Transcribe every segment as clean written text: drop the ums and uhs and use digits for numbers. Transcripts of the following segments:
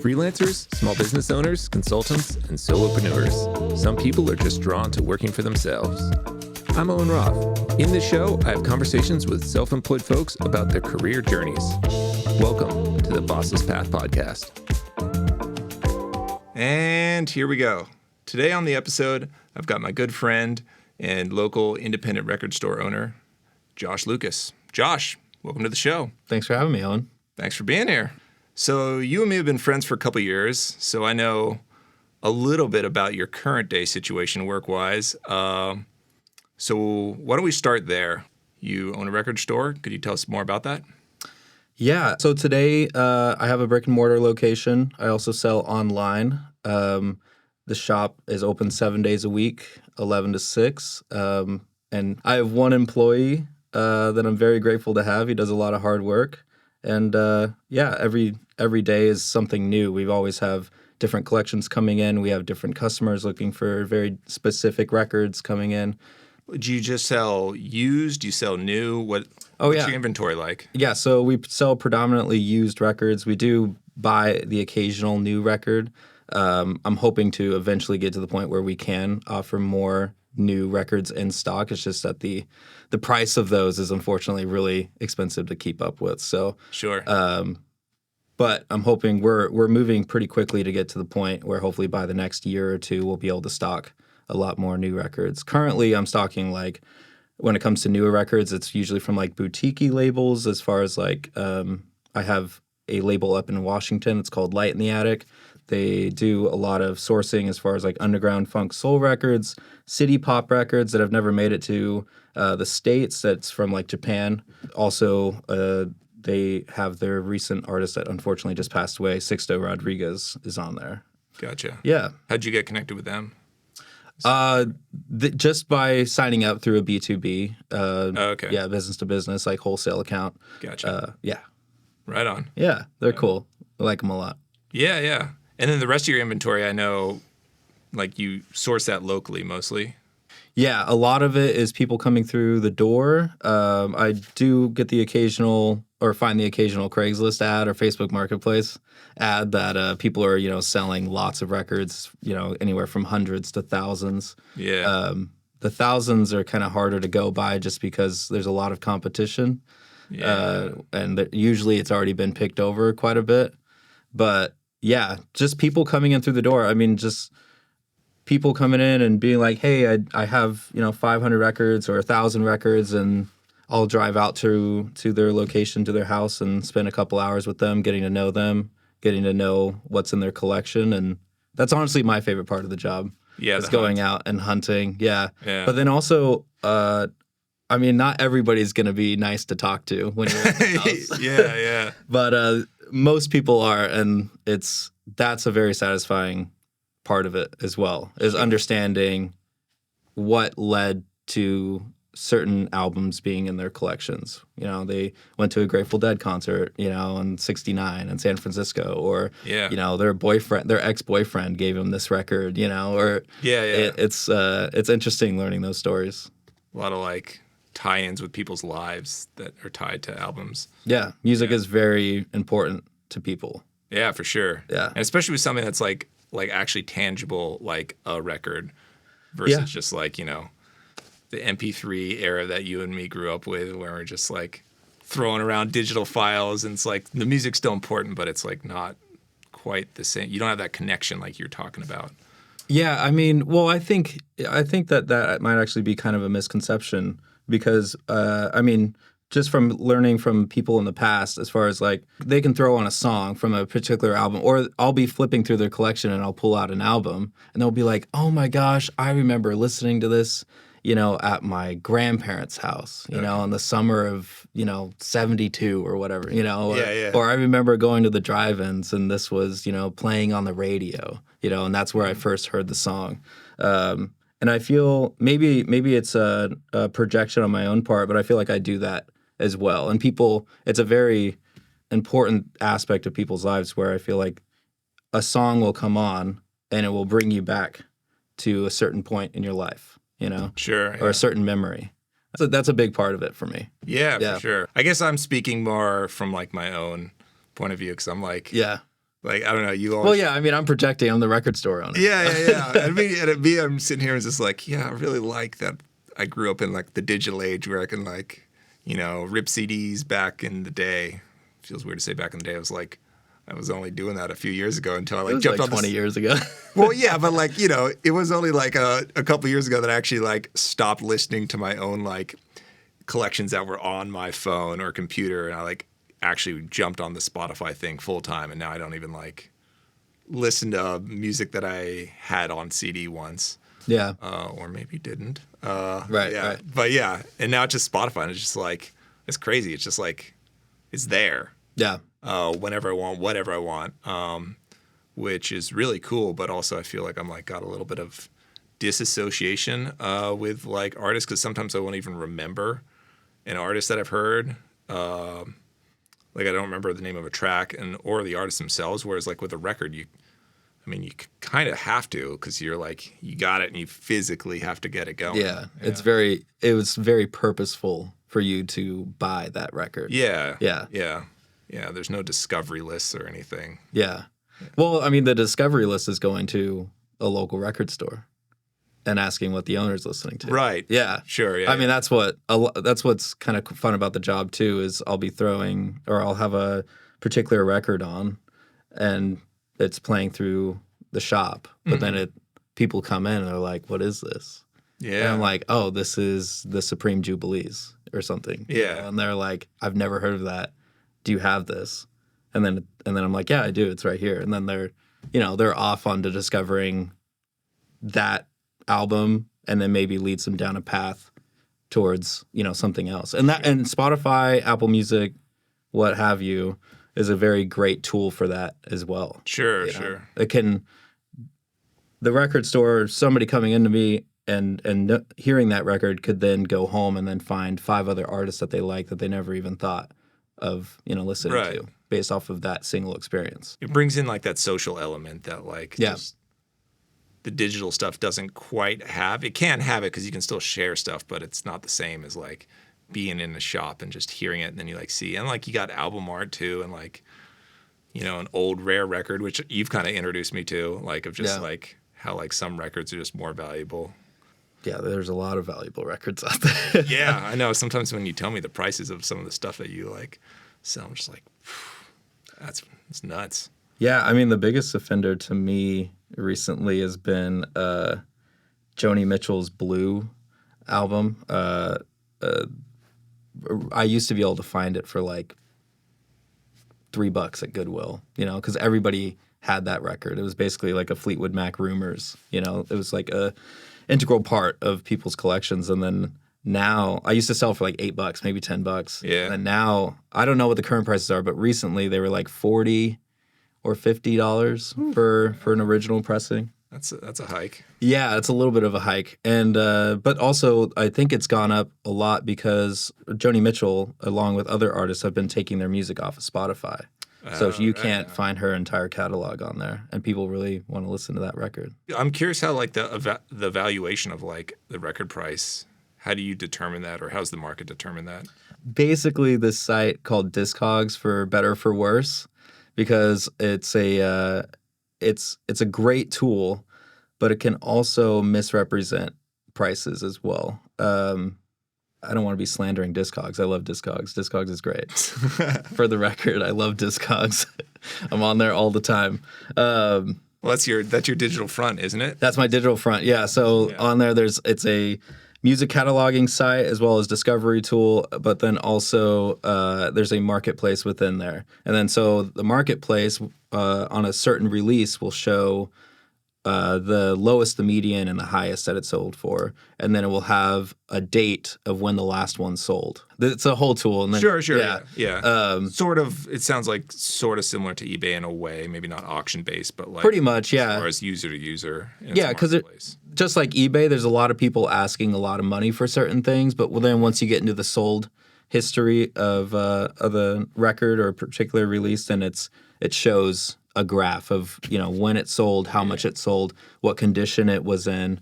Freelancers, small business owners, consultants, and solopreneurs. Some people are just drawn to working for themselves. I'm Owen Roth. In this show, I have conversations with self-employed folks about their career journeys. Welcome to the Bossless Path podcast. And here we go. Today on the episode, I've got my good friend and local independent record store owner, Josh Lucas. Josh, welcome to the show. Thanks for having me, Owen. Thanks for being here. So you and me have been friends for a couple years, so I know a little bit about your current day situation work-wise. So why don't we start there? You own a record store. Could you tell us more about that? Yeah. So today I have a brick and mortar location. I also sell online. The shop is open 7 days a week, 11 to 6. And I have one employee that I'm very grateful to have. He does a lot of hard work. And every day is something new. We always have different collections coming in. We have different customers looking for very specific records coming in. Do you just sell used? Do you sell new? What's your inventory like? Yeah, so we sell predominantly used records. We do buy the occasional new record. I'm hoping to eventually get to the point where we can offer more new records in stock. It's just that the price of those is unfortunately really expensive to keep up with. So sure. But I'm hoping we're moving pretty quickly to get to the point where hopefully by the next year or two we'll be able to stock a lot more new records. Currently, I'm stocking when it comes to newer records, it's usually from boutique-y labels. As far as I have a label up in Washington. It's called Light in the Attic. They do a lot of sourcing as far as underground funk soul records, city pop records that have never made it to the States. That's from Japan. Also, they have their recent artist that unfortunately just passed away, Sixto Rodriguez, is on there. Gotcha. Yeah. How'd you get connected with them? Just by signing up through a B2B. Okay. Yeah, business to business, wholesale account. Gotcha. Yeah. Right on. Yeah, they're cool. I like them a lot. Yeah. And then the rest of your inventory, I know, you source that locally mostly. Yeah, a lot of it is people coming through the door. I do get find the occasional Craigslist ad or Facebook Marketplace ad that people are, selling lots of records, anywhere from hundreds to thousands. Yeah. The thousands are kind of harder to go by just because there's a lot of competition. Yeah. And usually it's already been picked over quite a bit. But yeah, just people coming in through the door. I mean, just people coming in and being like, hey, I have, 500 records or 1,000 records, and I'll drive out to their location, to their house, and spend a couple hours with them, getting to know what's in their collection. And that's honestly my favorite part of the job. Yeah. It's going out and hunting. Yeah. Yeah. But then also, not everybody's going to be nice to talk to when you're at the house. Yeah. But most people are, and that's a very satisfying part of it as well, is understanding what led to certain albums being in their collections. They went to a Grateful Dead concert, in '69 in San Francisco, or their ex-boyfriend gave them this record, or it's interesting learning those stories. A lot of tie-ins with people's lives that are tied to albums. Yeah, music is very important to people. Yeah, for sure. Yeah. And especially with something that's actually tangible, like a record, versus just the MP3 era that you and me grew up with, where we're just throwing around digital files, and it's the music's still important, but it's not quite the same. You don't have that connection like you're talking about. Yeah, I think that might actually be kind of a misconception, because just from learning from people in the past, as far as they can throw on a song from a particular album, or I'll be flipping through their collection and I'll pull out an album and they'll be like, oh my gosh, I remember listening to this, at my grandparents' house, in the summer of, 72 or whatever, or I remember going to the drive-ins and this was, playing on the radio, and that's where I first heard the song. And I feel maybe it's a projection on my own part, but I feel like I do that as well. And it's a very important aspect of people's lives where I feel like a song will come on and it will bring you back to a certain point in your life, Sure. Or a certain memory. So that's a big part of it for me. Yeah, for sure. I guess I'm speaking more from my own point of view, because I'm Like, I don't know, you all. Well, yeah, I mean, I'm projecting. I'm the record store owner. Yeah. I'm sitting here and just like, yeah, I really like that. I grew up in like the digital age where I can like, rip CDs back in the day. Feels weird to say back in the day. I was only doing that a few years ago until I It was jumped like on 20 years ago. Well, yeah, but like, it was only like a couple years ago that I actually like stopped listening to my own like collections that were on my phone or computer, and I like actually jumped on the Spotify thing full time, and now I don't even like listen to music that I had on CD once. Yeah. Or maybe didn't. Right. Yeah. But yeah, and now it's just Spotify, and it's just like, it's crazy. It's just like, it's there. Yeah. Whenever I want, whatever I want, which is really cool. But also I feel like I'm like got a little bit of disassociation with like artists, because sometimes I won't even remember an artist that I've heard. Like I don't remember the name of a track or the artist themselves. Whereas like with a record, you kind of have to, because you're like, you got it and you physically have to get it going. Yeah. It was very purposeful for you to buy that record. Yeah. Yeah. Yeah. Yeah. There's no discovery lists or anything. Yeah. Well, I mean, the discovery list is going to a local record store and asking what the owner's listening to. Right. Yeah. Sure. Yeah. I mean, that's what's kind of fun about the job too, is I'll have a particular record on, and it's playing through the shop, but then people come in and they're like, "What is this?" Yeah. And I'm like, "Oh, this is the Supreme Jubilees or something." Yeah. And they're like, "I've never heard of that. Do you have this?" And then I'm like, "Yeah, I do. It's right here." And then they're off onto discovering that album, and then maybe leads them down a path towards something else. And Spotify, Apple Music, what have you, is a very great tool for that as well. Sure. The record store, somebody coming into me and hearing that record could then go home and then find 5 other artists that they like that they never even thought of listening to, based off of that single experience. It brings in like that social element that like just the digital stuff doesn't quite have. It can have it because you can still share stuff, but it's not the same as like being in the shop and just hearing it, and then you like see, and like you got album art too, and like an old rare record, which you've kind of introduced me to, like of just like how like some records are just more valuable. Yeah, there's a lot of valuable records out there. Yeah, I know. Sometimes when you tell me the prices of some of the stuff that you like sell, I'm just like, that's nuts. Yeah, I mean, the biggest offender to me recently has been Joni Mitchell's Blue album. I used to be able to find it for like $3 at Goodwill, because everybody had that record. It was basically like a Fleetwood Mac Rumors, it was like a integral part of people's collections. And then now I used to sell for like $8, maybe $10. Yeah. And now I don't know what the current prices are, but recently they were like $40 or $50 for an original pressing. That's a hike. Yeah, it's a little bit of a hike. And but also I think it's gone up a lot because Joni Mitchell, along with other artists, have been taking their music off of Spotify. So you can't find her entire catalog on there, and people really want to listen to that record. I'm curious how like the valuation of like the record price, how do you determine that, or how's the market determine that? Basically, this site called Discogs, for better or for worse, because it's a great tool, but it can also misrepresent prices as well. I don't want to be slandering Discogs. I love Discogs. Discogs is great. For the record, I love Discogs. I'm on there all the time. Well, that's your digital front, isn't it? That's my digital front. Yeah. So on there, it's a music cataloging site as well as discovery tool, but then also there's a marketplace within there. And then so the marketplace on a certain release will show the lowest, the median, and the highest that it sold for, and then it will have a date of when the last one sold. It's a whole tool. And then, Sure. Yeah. Sort of. It sounds like sort of similar to eBay in a way, maybe not auction based, but like pretty much, yeah. As far as user to user. Yeah, because just like eBay, there's a lot of people asking a lot of money for certain things, but then once you get into the sold history of the record or a particular release, then it shows a graph of when it sold, how much it sold, what condition it was in.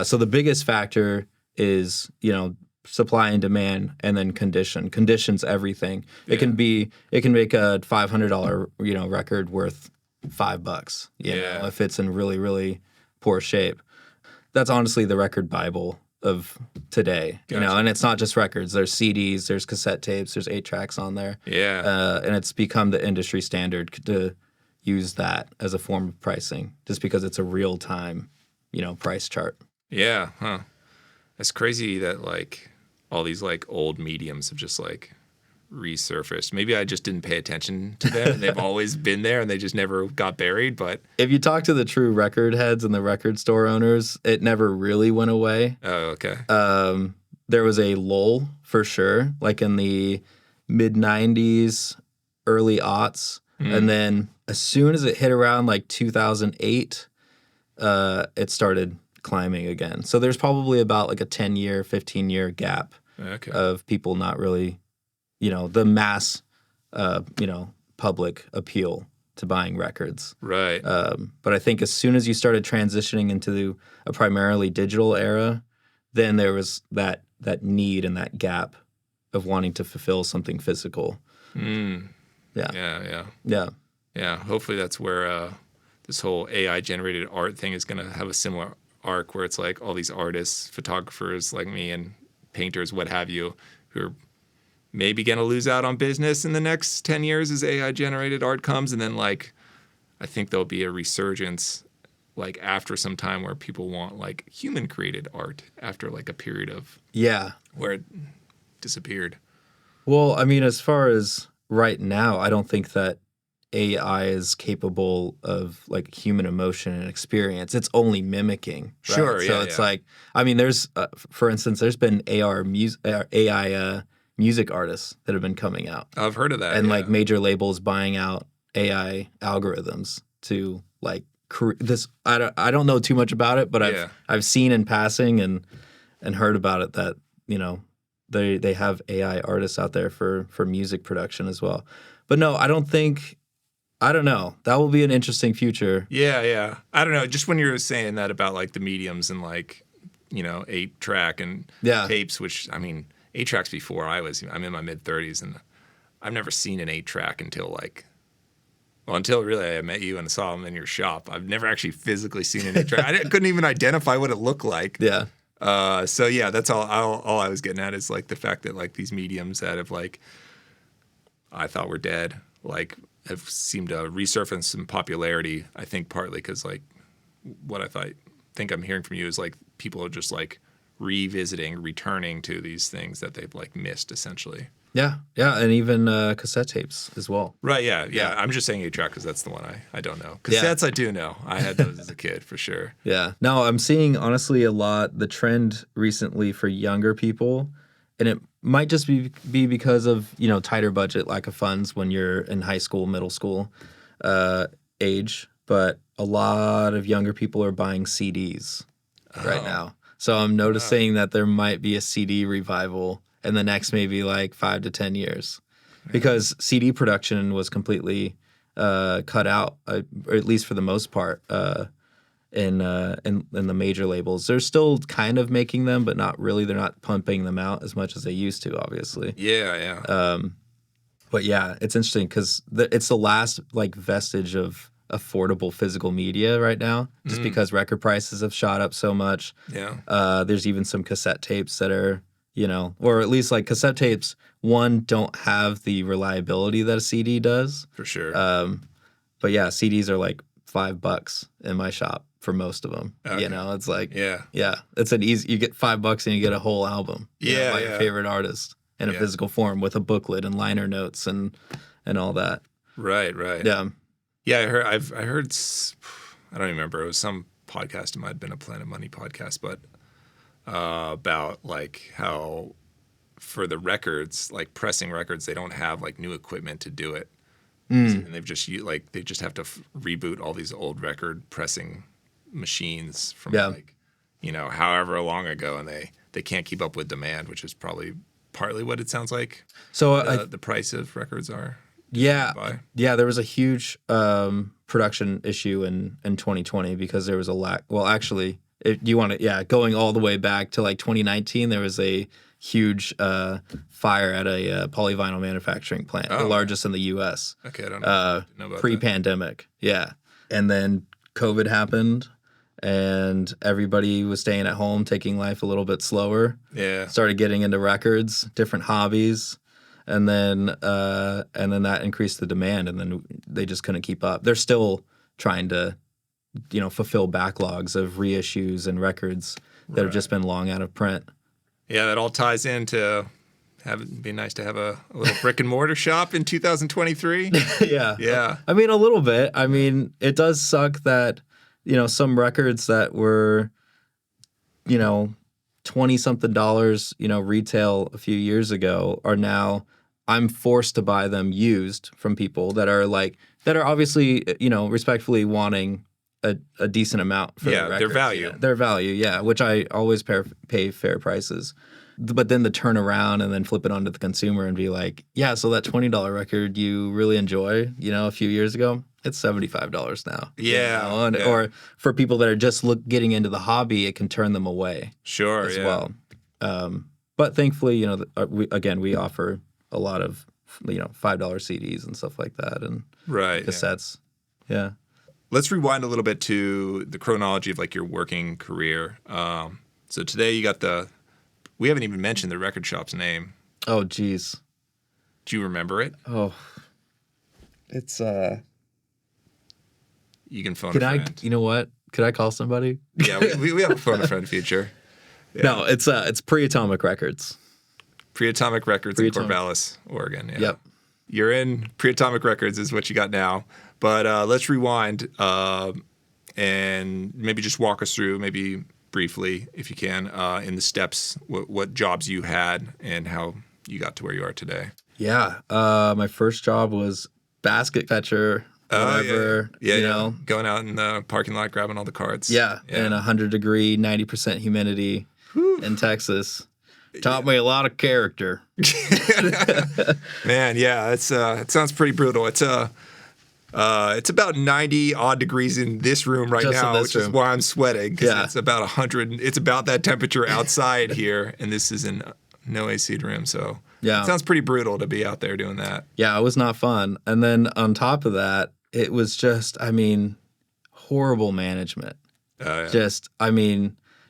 So the biggest factor is supply and demand, and then condition. Condition's everything. Yeah. It can make a $500 record worth $5, you Yeah. know, if it's in really, really poor shape. That's honestly the record Bible of today, you know, Gotcha. and it's not just records. There's CDs, there's cassette tapes, there's 8-tracks on there. Yeah. And it's become the industry standard to use that as a form of pricing just because it's a real time, you know, price chart. Yeah. Huh. It's crazy that like all these like old mediums have just like resurfaced. Maybe I just didn't pay attention to them and they've always been there and they just never got buried. But If you talk to the true record heads and the record store owners, it never really went away. oh, okay. There was a lull for sure, like in the mid 90s, early aughts. And then as soon as it hit around like 2008, it started climbing again. So there's probably about like a 10-year, 15-year gap Okay. of people not really, you know, the mass, you know, public appeal to buying records. Right. But I think as soon as you started transitioning into a primarily digital era, then there was that need and that gap of wanting to fulfill something physical. Yeah. Yeah. Yeah. Yeah. Hopefully that's where this whole AI generated art thing is going to have a similar arc where it's like all these artists, photographers like me and painters, what have you, who are maybe going to lose out on business in the next 10 years as AI generated art comes. And then like, I think there'll be a resurgence like after some time where people want like human created art after like a period of Yeah. where it disappeared. Well, I mean, as far as right now, I don't think that AI is capable of like human emotion and experience. It's only mimicking. Right? Sure, So yeah, it's yeah. like, I mean, there's, for instance, there's been AI music artists that have been coming out, I've heard of that. and yeah. like major labels buying out AI algorithms to like this. I don't know too much about it, but Yeah. I've seen in passing and heard about it that, you know, they have AI artists out there for music production as well. But no, I don't know. That will be an interesting future. Yeah. I don't know. Just when you were saying that about like the mediums and like, you know, 8-track and Yeah. tapes, which I mean, 8-tracks before I'm in my mid 30s and I've never seen an 8-track until really I met you and saw them in your shop. I've never actually physically seen an 8-track. I couldn't even identify what it looked like. Yeah. So yeah, that's all I was getting at is like the fact that like these mediums that have like I thought were dead, like have seemed to resurface some popularity. I think partly because like what I think I'm hearing from you is like people are just like returning to these things that they've like missed essentially. Yeah. And even cassette tapes as well. Right. Yeah. I'm just saying 8-track because that's the one I don't know. Cassettes I do know. I had those as a kid for sure. Yeah. No, I'm seeing honestly a lot the trend recently for younger people, and it might just be because of, you know, tighter budget, lack of funds when you're in high school, middle school age, but a lot of younger people are buying CDs right now. So I'm noticing that there might be a CD revival in the next maybe like 5 to 10 years, because CD production was completely cut out, or at least for the most part, in the major labels. They're still kind of making them, but not really. They're not pumping them out as much as they used to, obviously. Yeah. But yeah, it's interesting because it's the last like vestige of affordable physical media right now, just because record prices have shot up so much. Yeah. There's even some cassette tapes that are, you know, or at least like cassette tapes, one, don't have the reliability that a CD does. For sure. But yeah, CDs are like $5 in my shop for most of them. Okay. You know, it's like, Yeah. it's an easy, you get $5 and you get a whole album. You know, by your Yeah. favorite artist in a physical form with a booklet and liner notes and all that. Right. Yeah. Yeah, I heard, I don't even remember. It was some podcast. It might have been a Planet Money podcast, but about like how for the records, like pressing records, they don't have like new equipment to do it. And they just have to reboot all these old record pressing machines from like, you know, however long ago, and they can't keep up with demand, which is probably partly what it sounds like. So the price of records are. Yeah, there was a huge production issue in 2020 because there was a lack. Well, actually, going all the way back to like 2019, there was a huge fire at a polyvinyl manufacturing plant, the largest in the U.S. Okay, I don't know about pre-pandemic. Yeah, and then COVID happened, and everybody was staying at home, taking life a little bit slower. Yeah, started getting into records, different hobbies, and then that increased the demand, and then they just couldn't keep up. They're still trying to, fulfill backlogs of reissues and records that have just been long out of print. Yeah, that all ties into be nice to have a little brick and mortar shop in 2023. Yeah. Yeah. I mean, a little bit. I mean, it does suck that, some records that were, 20-something dollars, retail a few years ago are now, I'm forced to buy them used from people that are obviously, respectfully wanting a decent amount for the record. Their value. Yeah, their value, yeah, which I always pay fair prices. But then to turn around and then flip it onto the consumer and be like, yeah, so that $20 record you really enjoy, a few years ago, it's $75 now. Yeah, Or for people that are just getting into the hobby, it can turn them away. Sure, as well. But thankfully, we offer a lot of, $5 CDs and stuff like that and cassettes. Yeah. Let's rewind a little bit to the chronology of your working career. So today you got we haven't even mentioned the record shop's name. Oh, geez. Do you remember it? Oh, it's You can phone a friend. You know what? Could I call somebody? Yeah, we have a phone a friend feature. Yeah. No, it's PreAtomic Records. PreAtomic Records in Corvallis, Oregon. Yeah. Yep. You're in PreAtomic Records is what you got now. But let's rewind and maybe just walk us through, maybe briefly, if you can, in the steps, what jobs you had and how you got to where you are today. Yeah. My first job was basket fetcher. Whatever, going out in the parking lot, grabbing all the carts. Yeah. And 100-degree, 90% humidity in Texas. Taught me a lot of character. Man, yeah, it sounds pretty brutal. It's about 90 odd degrees in this room right now, which is why I'm sweating. Yeah. It's about 100. It's about that temperature outside here, and this is in no AC room. So it sounds pretty brutal to be out there doing that. Yeah, it was not fun. And then on top of that, it was just, horrible management.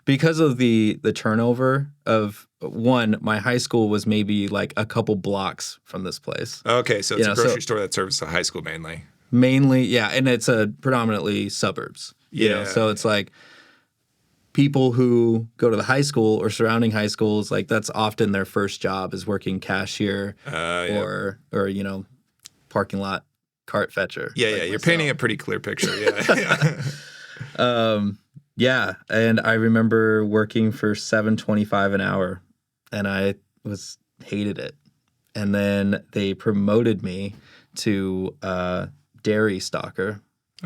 Because of the turnover of my high school was maybe a couple blocks from this place. Okay, so it's a grocery store that serves a high school mainly. Mainly, yeah, and it's predominantly suburbs. So it's people who go to the high school or surrounding high schools, that's often their first job is working cashier or parking lot cart fetcher. Yeah, you're painting a pretty clear picture. Yeah. Yeah, and I remember working for $7.25 an hour, and I hated it. And then they promoted me to dairy stocker,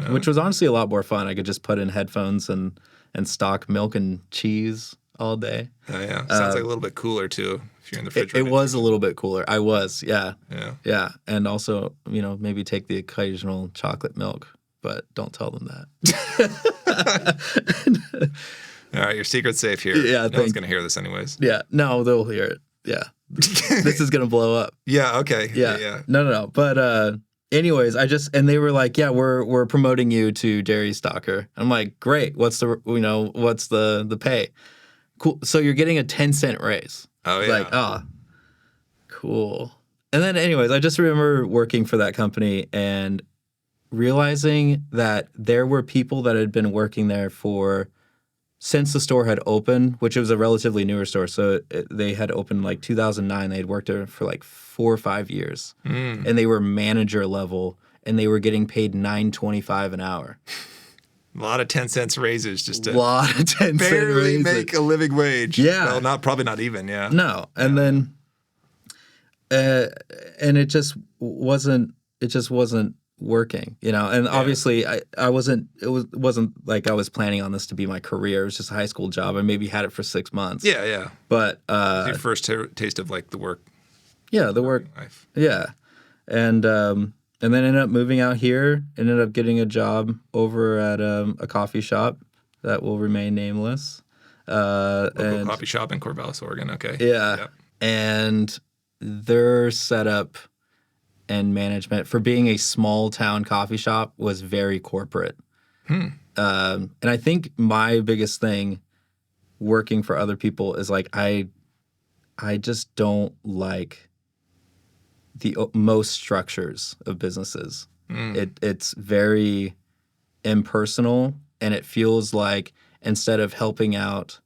which was honestly a lot more fun. I could just put in headphones and stock milk and cheese all day. Oh, yeah. Sounds like a little bit cooler, too, if you're in the refrigerator. It was a little bit cooler. I was, yeah. Yeah. Yeah, and also, maybe take the occasional chocolate milk, but don't tell them that. All right, your secret's safe here. Yeah, no one's going to hear this anyways. Yeah, no, they'll hear it. Yeah. This is going to blow up. Yeah, okay. Yeah. No. But anyways, and they were like, yeah, we're promoting you to dairy stocker. I'm like, great. What's the pay? Cool. So you're getting a 10-cent raise. Oh, yeah. Cool. And then anyways, I just remember working for that company and realizing that there were people that had been working there since the store had opened, which it was a relatively newer store. So they had opened 2009. They had worked there for 4 or 5 years. And they were manager level, and they were getting paid $9.25 an hour. A lot of 10 cents raises just to barely make a living wage. Yeah. Well, probably not even, yeah. No. And then and it just wasn't working, and obviously I wasn't like I was planning on this to be my career. It was just a high school job. I maybe had it for 6 months. Yeah. But your first taste of the work. Yeah, the work life. Yeah. And then ended up moving out here, ended up getting a job over at a coffee shop that will remain nameless. Local coffee shop in Corvallis, Oregon. Okay. Yeah. Yep. And their setup and management for being a small town coffee shop was very corporate. And I think my biggest thing working for other people is like I just don't like the most structures of businesses. It's very impersonal, and it feels like instead of helping out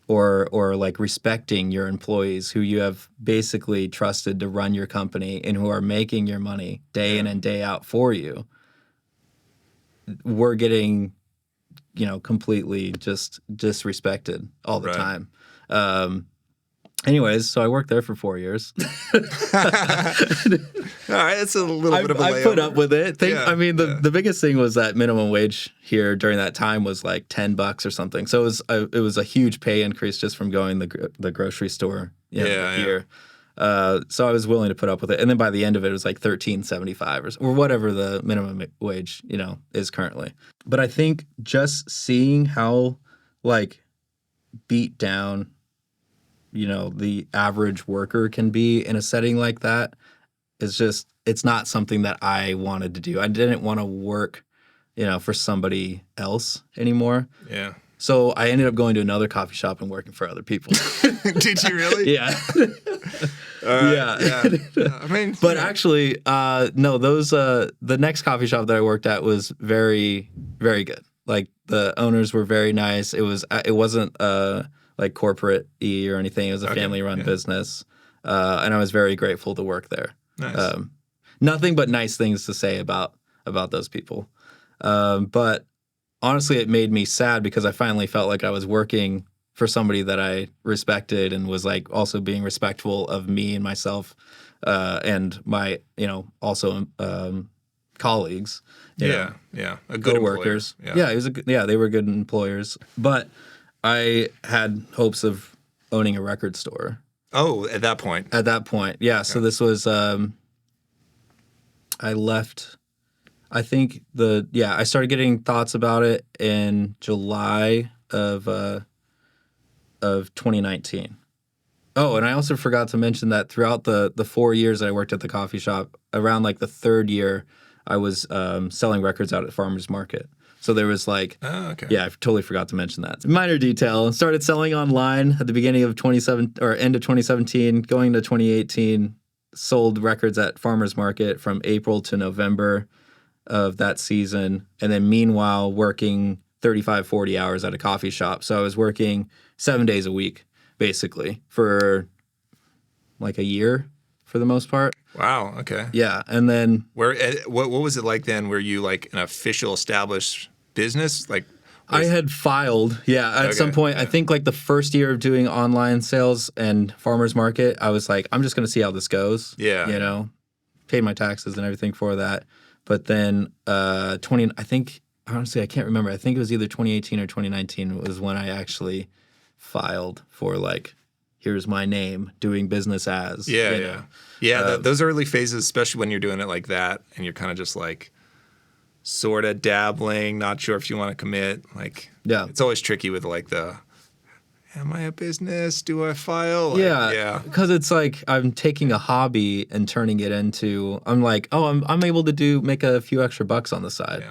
or like respecting your employees who you have basically trusted to run your company and who are making your money day in and day out for you, we're getting, completely just disrespected all the time. Anyways, so I worked there for 4 years. All right, it's a little bit of a layover. I put up with it. The biggest thing was that minimum wage here during that time was like $10 or something. So it was a huge pay increase just from going the grocery store here. So I was willing to put up with it. And then by the end of it, it was like $13.75 or whatever the minimum wage, is currently. But I think just seeing how like beat down the average worker can be in a setting like that is just, it's not something that I wanted to do. I didn't want to work, for somebody else anymore. Yeah. So I ended up going to another coffee shop and working for other people. Did you really? Yeah. Yeah. I mean, but actually, no, the next coffee shop that I worked at was very, very good. Like the owners were very nice. It wasn't, like corporate-y or anything. It was a family-run business. And I was very grateful to work there. Nice. Nothing but nice things to say about those people. But honestly, it made me sad because I finally felt like I was working for somebody that I respected and was like also being respectful of me and myself and my, also colleagues. A good coworkers. Employer. Yeah, they were good employers. But I had hopes of owning a record store. Oh, at that point. At that point, yeah. Okay. So this was, I left, I think I started getting thoughts about it in July of 2019. Oh, and I also forgot to mention that throughout the 4 years that I worked at the coffee shop, around like the third year, I was selling records out at farmers market. So there was like, I totally forgot to mention that. Minor detail. Started selling online at the beginning of end of 2017, going to 2018. Sold records at farmers market from April to November of that season. And then meanwhile, working 35, 40 hours at a coffee shop. So I was working 7 days a week, basically, for like a year for the most part. Wow. Okay. Yeah. And then what was it like then? Were you like an official established business? Like I had filed, at some point. I think like the first year of doing online sales and farmers market, I was like, I'm just going to see how this goes. Yeah. Paid my taxes and everything for that. But then I think, honestly, I can't remember. I think it was either 2018 or 2019 was when I actually filed for like, here's my name, doing business as. Those early phases, especially when you're doing it like that and you're kind of just like sort of dabbling, not sure if you want to commit. Like, it's always tricky with like am I a business? Do I file? Because it's like I'm taking a hobby and turning it into, I'm like, I'm able to make a few extra bucks on the side,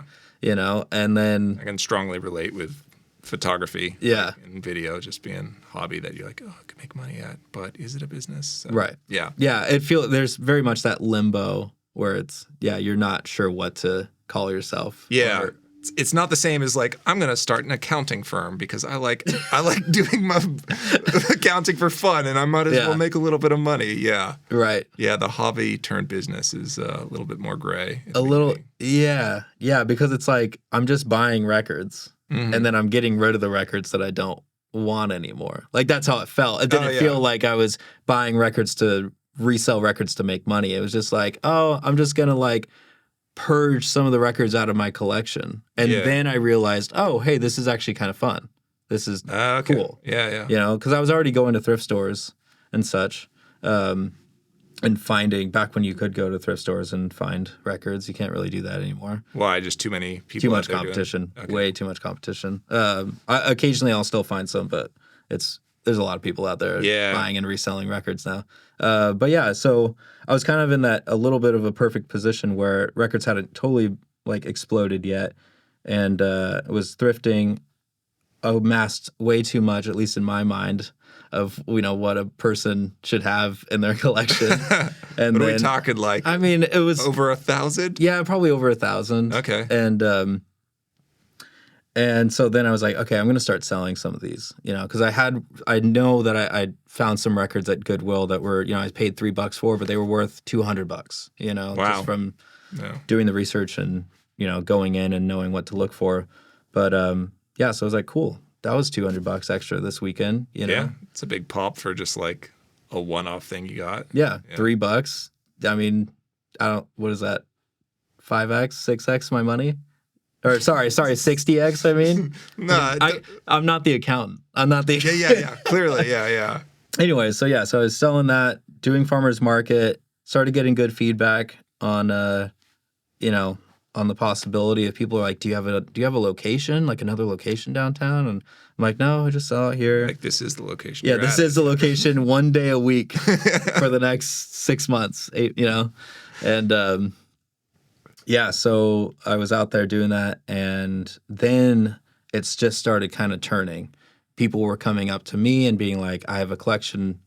and then. I can strongly relate with photography and video just being a hobby that you're like, I could make money at, but is it a business? So, right. Yeah. There's very much that limbo where it's, you're not sure what to call yourself. Yeah. It's not the same as like, I'm going to start an accounting firm because I like doing my accounting for fun and I might as well make a little bit of money. Yeah. Right. Yeah. The hobby turned business is a little bit more gray. Yeah. Yeah. Because it's like, I'm just buying records. Mm-hmm. And then I'm getting rid of the records that I don't want anymore. Like, that's how it felt. It didn't feel like I was buying records to resell records to make money. It was just like, I'm just going to like purge some of the records out of my collection. And then I realized, hey, this is actually kind of fun. This is cool. Yeah. Because I was already going to thrift stores and such. and finding back when you could go to thrift stores and find records. You can't really do that anymore. Why? Just too many people. Too much competition. Okay. Way too much competition. Occasionally I'll still find some, but there's a lot of people out there buying and reselling records now. But yeah, so I was kind of in that a little bit of a perfect position where records hadn't totally like exploded yet, and was thrifting, amassed way too much, at least in my mind, of what a person should have in their collection. And what are we talking like? I mean, it was over 1,000. Yeah, probably over 1,000. Okay. And so then I was like, okay, I'm going to start selling some of these, because I know that I found some records at Goodwill that were, I paid $3 for, but they were worth $200, wow. just from doing the research and, going in and knowing what to look for. But so I was like, cool. That was $200 extra this weekend, Yeah, it's a big pop for just like a one-off thing you got. Yeah, $3. I mean, what is that? 5x, 6x my money? Or sorry, 60x, I mean. No. I'm not the accountant. I'm not the... Yeah. Clearly, yeah. Anyway, so I was selling that, doing farmer's market, started getting good feedback on, on the possibility of people are like, do you have a location, like another location downtown? And I'm like, no, I just sell it here. Like, this is the location. Yeah, this is the location 1 day a week for the next 6 months, and so I was out there doing that, and then it's just started kind of turning. People were coming up to me and being like, I have a collection,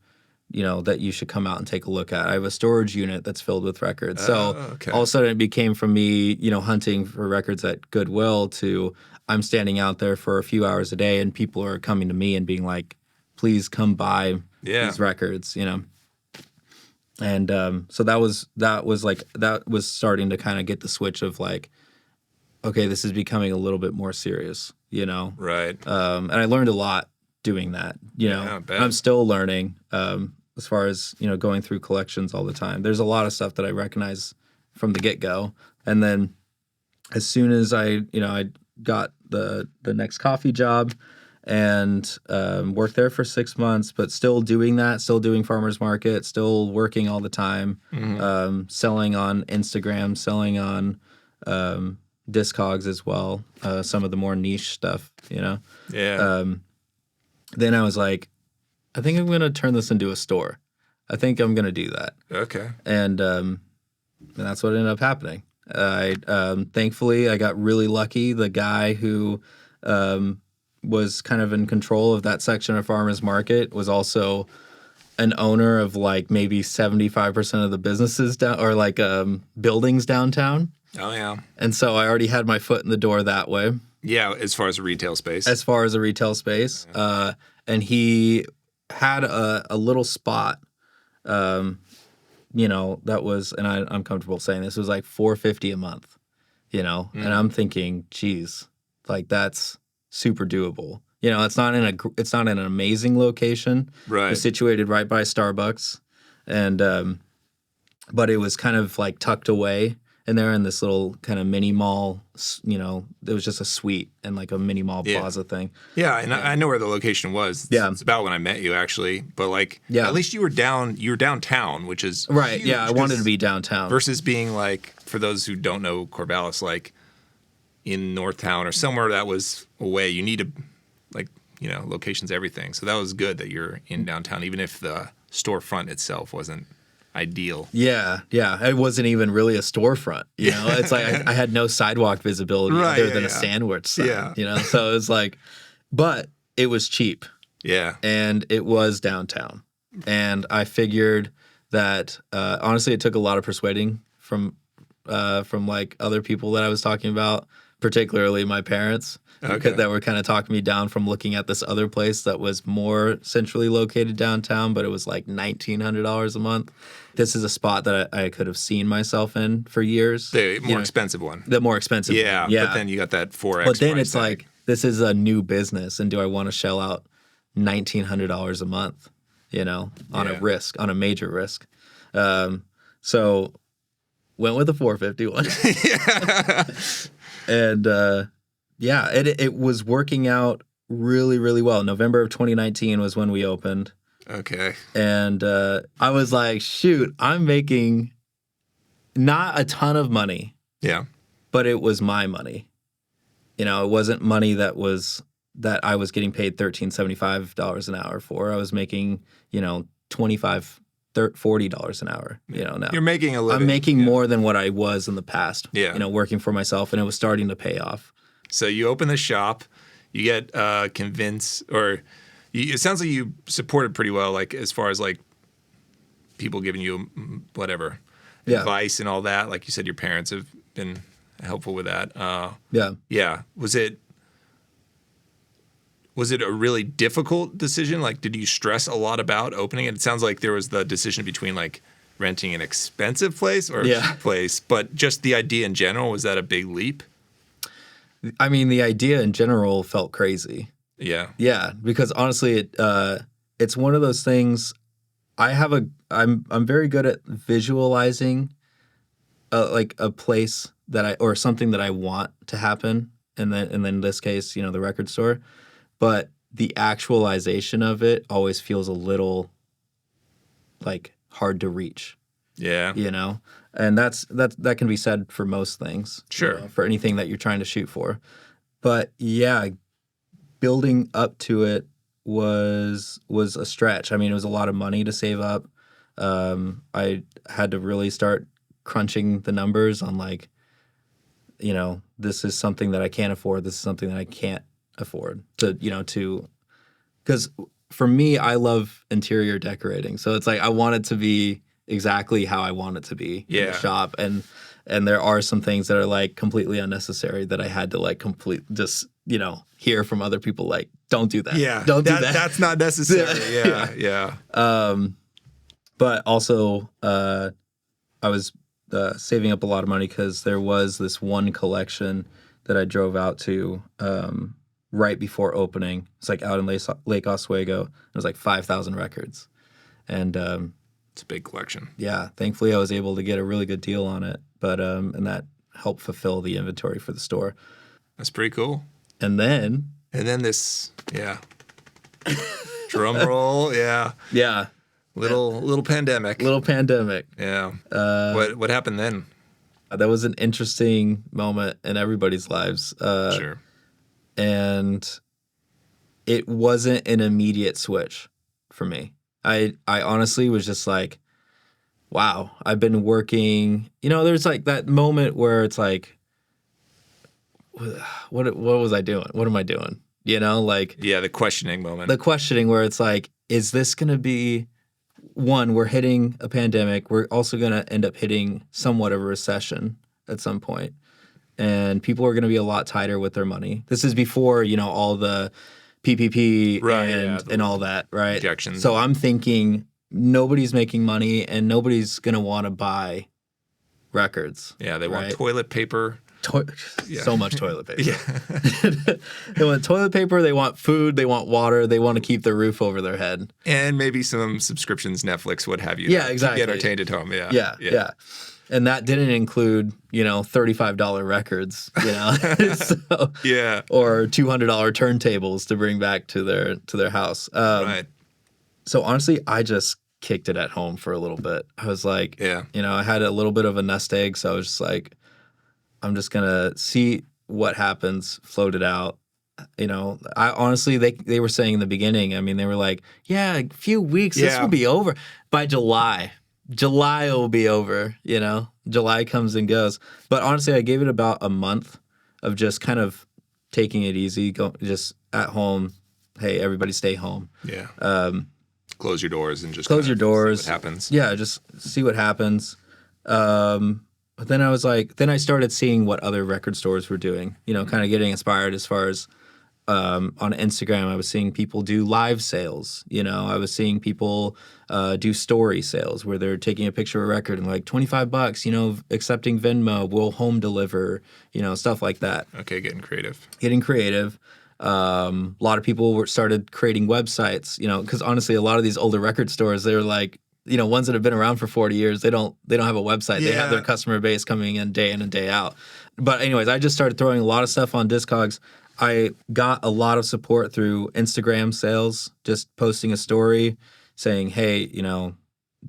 that you should come out and take a look at. I have a storage unit that's filled with records. So all of a sudden it became from me, hunting for records at Goodwill to I'm standing out there for a few hours a day and people are coming to me and being like, please come buy these records, And so that was starting to kind of get the switch of like, okay, this is becoming a little bit more serious, Right. And I learned a lot doing that, I bet. I'm still learning as far as, going through collections all the time. There's a lot of stuff that I recognize from the get-go. And then as soon as I got the next coffee job and worked there for 6 months, but still doing that, still doing farmer's market, still working all the time, selling on Instagram, selling on Discogs as well, some of the more niche stuff, Yeah. Then I was like, I think I'm going to turn this into a store. I think I'm going to do that. Okay. And that's what ended up happening. Thankfully, I got really lucky. The guy who was kind of in control of that section of farmers market was also an owner of like maybe 75% of the businesses buildings downtown. Oh, yeah. And so I already had my foot in the door that way. Yeah, as far as a retail space. And he had a little spot, that was, and I'm comfortable saying this, was like $450 a month, and I'm thinking, geez, like that's super doable. It's not in an amazing location. Right. It's situated right by Starbucks, and but it was kind of like tucked away. And they're in this little kind of mini mall, it was just a suite and like a mini mall plaza thing. Yeah, and I know where the location was. It's about when I met you, actually. But at least you were downtown, which is right. huge, yeah, I wanted to be downtown versus being like, for those who don't know Corvallis, like in Northtown or somewhere that was away. You need location's everything. So that was good that you're in downtown, even if the storefront itself wasn't ideal. Yeah. It wasn't even really a storefront. It's like I had no sidewalk visibility other than a sandwich sign. So it was like, but it was cheap. Yeah. And it was downtown. And I figured that honestly, it took a lot of persuading from like other people that I was talking about, particularly my parents. That were kind of talking me down from looking at this other place that was more centrally located downtown, but it was like $1,900 a month. This is a spot that I could have seen myself in for years. The more expensive one. The more expensive one. Yeah, but then you got that 4X. But then it's like, this is a new business, and do I want to shell out $1,900 a month, on a major risk? So went with the 450 one. And it was working out really, really well. November of 2019 was when we opened. Okay. And I was like, shoot, I'm making not a ton of money, Yeah. but it was my money. You know, it wasn't money that I was getting paid $13.75 an hour for. I was making, you know, $25, $40 an hour. You know, now You're making a living. I'm making more than what I was in the past. Yeah. You know, working for myself, and it was starting to pay off. So you open the shop, you get convinced, or it sounds like you supported pretty well, like as far as like people giving you whatever advice and all that. Like you said, your parents have been helpful with that. Yeah. Was it a really difficult decision? Like, did you stress a lot about opening it? It sounds like there was the decision between like renting an expensive place or a cheap place, but just the idea in general, was that a big leap? I mean, the idea in general felt crazy. Yeah. Yeah, because honestly, it's one of those things. I'm very good at visualizing, like a place or something that I want to happen, and then in this case, you know, the record store. But the actualization of it always feels a little like hard to reach. Yeah. You know, and that can be said for most things. Sure. You know, for anything that you're trying to shoot for. But yeah, building up to it was a stretch. I mean, it was a lot of money to save up. I had to really start crunching the numbers on like, you know, this is something that I can't afford. This is something that I can't afford because for me, I love interior decorating. So it's like I want it to be exactly how I want it to be in the shop. And there are some things that are like completely unnecessary that I had to like just, you know, hear from other people like, don't do that. Yeah. Don't do that. That's not necessary. Yeah. But also, I was saving up a lot of money because there was this one collection that I drove out to right before opening. It's like out in Lake Oswego. It was like 5,000 records. And it's a big collection. Yeah, thankfully I was able to get a really good deal on it. But and that helped fulfill the inventory for the store. That's pretty cool. And then this, drum roll, yeah. Little pandemic. Yeah. What happened then? That was an interesting moment in everybody's lives. Sure. And it wasn't an immediate switch for me. I honestly was just like, wow, I've been working. You know, there's like that moment where it's like, what was I doing? What am I doing? You know, like the questioning moment. The questioning where it's like, is this going to be one? We're hitting a pandemic. We're also going to end up hitting somewhat of a recession at some point, and people are going to be a lot tighter with their money. This is before, you know, all the PPP and all that, right? Injections. So I'm thinking nobody's making money and nobody's going to want to buy records. Yeah, they want toilet paper. So much toilet paper. Yeah. They want toilet paper, they want food, they want water, they want to keep their roof over their head. And maybe some subscriptions, Netflix, what have you. Yeah, exactly. To be entertained at home, Yeah. And that didn't include, you know, $35 records, you know, or $200 turntables to bring back to their house. Right. So honestly, I just kicked it at home for a little bit. I was like, you know, I had a little bit of a nest egg, so I was just like, I'm just gonna see what happens, float it out. You know, I honestly, they were saying in the beginning, I mean, they were like, yeah, a few weeks, this will be over. By July it will be over, you know? July comes and goes. But honestly, I gave it about a month of just kind of taking it easy, just at home. Hey, everybody stay home. Yeah. Close your doors and just close your doors. See what happens. Yeah, just see what happens. But then I was like, then I started seeing what other record stores were doing, you know, kind of getting inspired as far as on Instagram. I was seeing people do live sales, you know, I was seeing people do story sales where they're taking a picture of a record and like $25, you know, accepting Venmo, we'll home deliver, you know, stuff like that. Okay, getting creative. A lot of people started creating websites, you know, because honestly, a lot of these older record stores, they're like, you know, ones that have been around for 40 years, they don't have a website. Yeah. They have their customer base coming in and day out. But anyways, I just started throwing a lot of stuff on Discogs. I got a lot of support through Instagram sales, just posting a story, saying, hey,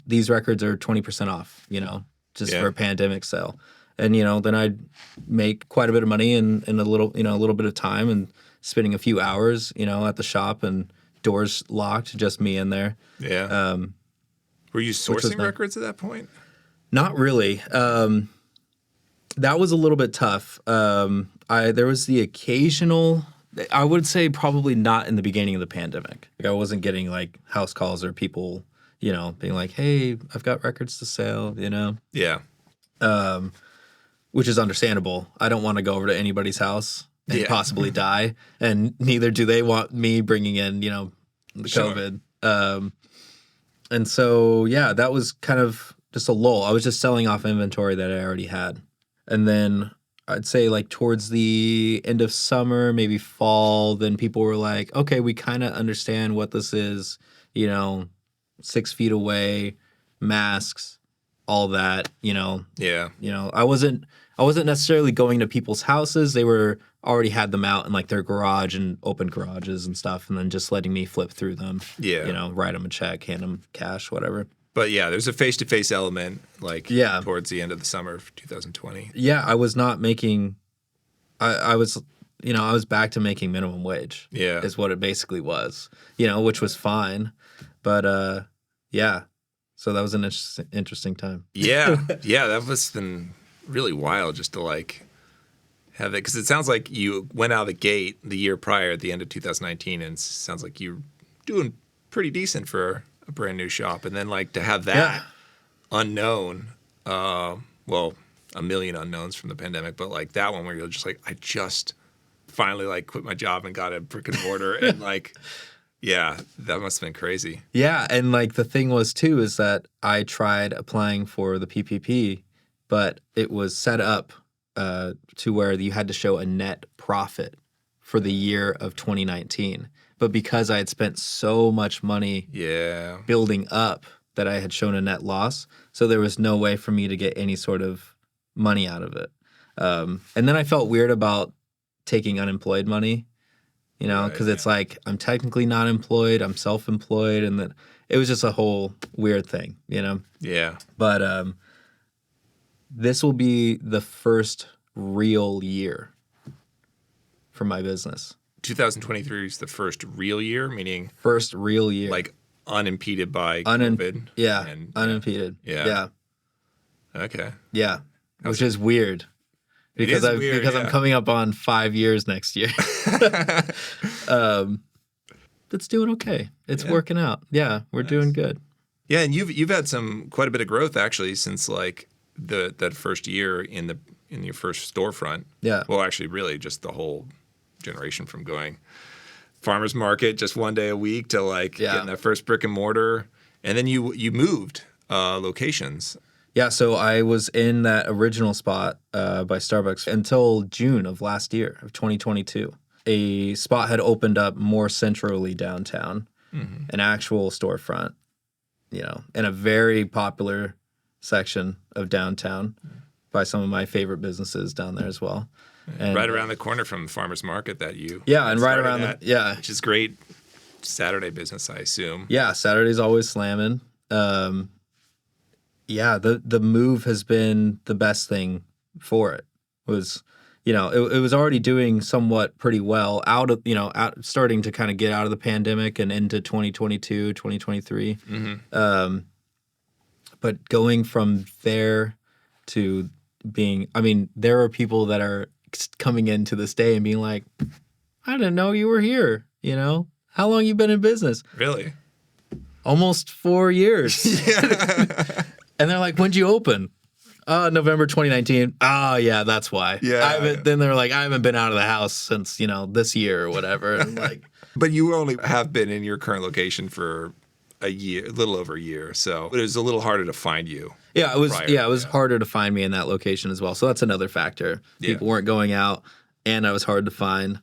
these records are 20% off, just Yeah. for a pandemic sale. And, then I'd make quite a bit of money in a little bit of time, and spending a few hours, at the shop, and doors locked, just me in there. Yeah. Were you which was sourcing records at that point? Not really. That was a little bit tough. There was the occasional, I would say probably not in the beginning of the pandemic. Like, I wasn't getting like house calls or people, being like, hey, I've got records to sell, Yeah. which is understandable. I don't want to go over to anybody's house and Yeah. possibly die, and neither do they want me bringing in, the Sure. COVID. And so, yeah, that was kind of just a lull. I was just selling off inventory that I already had. And then I'd say like towards the end of summer, maybe fall, then people were like, okay, we kind of understand what this is, 6 feet away, masks, all that, Yeah. I wasn't necessarily going to people's houses. They were already had them out in like their garage and open garages and stuff, and then just letting me flip through them. Yeah. Write them a check, hand them cash, whatever. But yeah, there's a face-to-face element towards the end of the summer of 2020. Yeah, I was not making I was back to making minimum wage. Yeah. Is what it basically was. Which was fine. But yeah. So that was an interesting time. Yeah. Yeah, that must have been really wild just to have it, because it sounds like you went out of the gate the year prior at the end of 2019, and it sounds like you're doing pretty decent for a brand new shop, and then to have that unknown, well, a million unknowns from the pandemic, but that one where you're just I just finally quit my job and got a brick and mortar, and yeah, that must have been crazy. Yeah, and the thing was too is that I tried applying for the PPP, but it was set up to where you had to show a net profit for the year of 2019. But because I had spent so much money building up, that I had shown a net loss, so there was no way for me to get any sort of money out of it. And then I felt weird about taking unemployed money, because it's I'm technically not employed, I'm self-employed, and then it was just a whole weird thing, Yeah. But this will be the first real year for my business. 2023 is the first real year, meaning First real year. unimpeded by COVID. Yeah, and, unimpeded. Yeah. Okay. Yeah, which is weird. Because I'm coming up on 5 years next year. It's doing okay. It's working out. Yeah, we're doing good. Yeah, and you've had quite a bit of growth actually since that first year in your first storefront. Yeah. Well, actually, really just the whole generation from going farmers market just one day a week to getting that first brick and mortar, and then you moved locations. Yeah, so I was in that original spot by Starbucks until June of last year, of 2022. A spot had opened up more centrally downtown, an actual storefront, in a very popular section of downtown by some of my favorite businesses down there as well. And right around the corner from the farmers market that you and right around which is great Saturday business, I assume. Yeah, Saturday's always slamming. Yeah, the move has been the best thing for it. It was already doing somewhat pretty well starting to kind of get out of the pandemic and into 2022, 2023. But going from there to being, there are people that are coming in to this day and being like, I didn't know you were here. How long you been in business? Really? Almost 4 years. And they're like, when'd you open? November 2019. Oh, yeah, that's why. Yeah. Then they're like, I haven't been out of the house since, this year or whatever. And But you only have been in your current location for a little over a year. So it was a little harder to find you. Yeah, it was harder to find me in that location as well. So that's another factor. People weren't going out, and I was hard to find.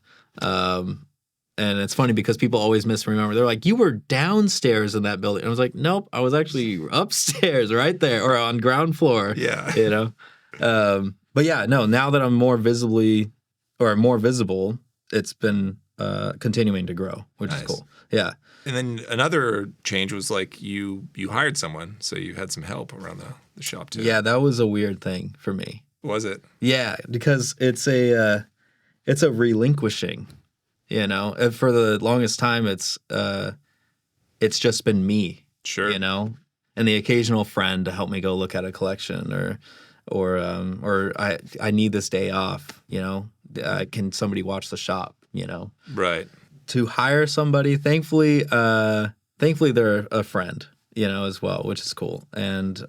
And it's funny because people always misremember. They're like, you were downstairs in that building. And I was like, nope, I was actually upstairs right there or on ground floor. Yeah. But yeah, no, now that I'm more visible, it's been continuing to grow, which is cool. Yeah. And then another change was like you hired someone, so you had some help around the shop too. Yeah, that was a weird thing for me. Was it? Yeah, because it's a relinquishing, you know. And for the longest time, it's just been me, Sure, you know, and the occasional friend to help me go look at a collection, or I need this day off, you know. Can somebody watch the shop, you know? right. To hire somebody, thankfully they're a friend, you know, as well, which is cool, and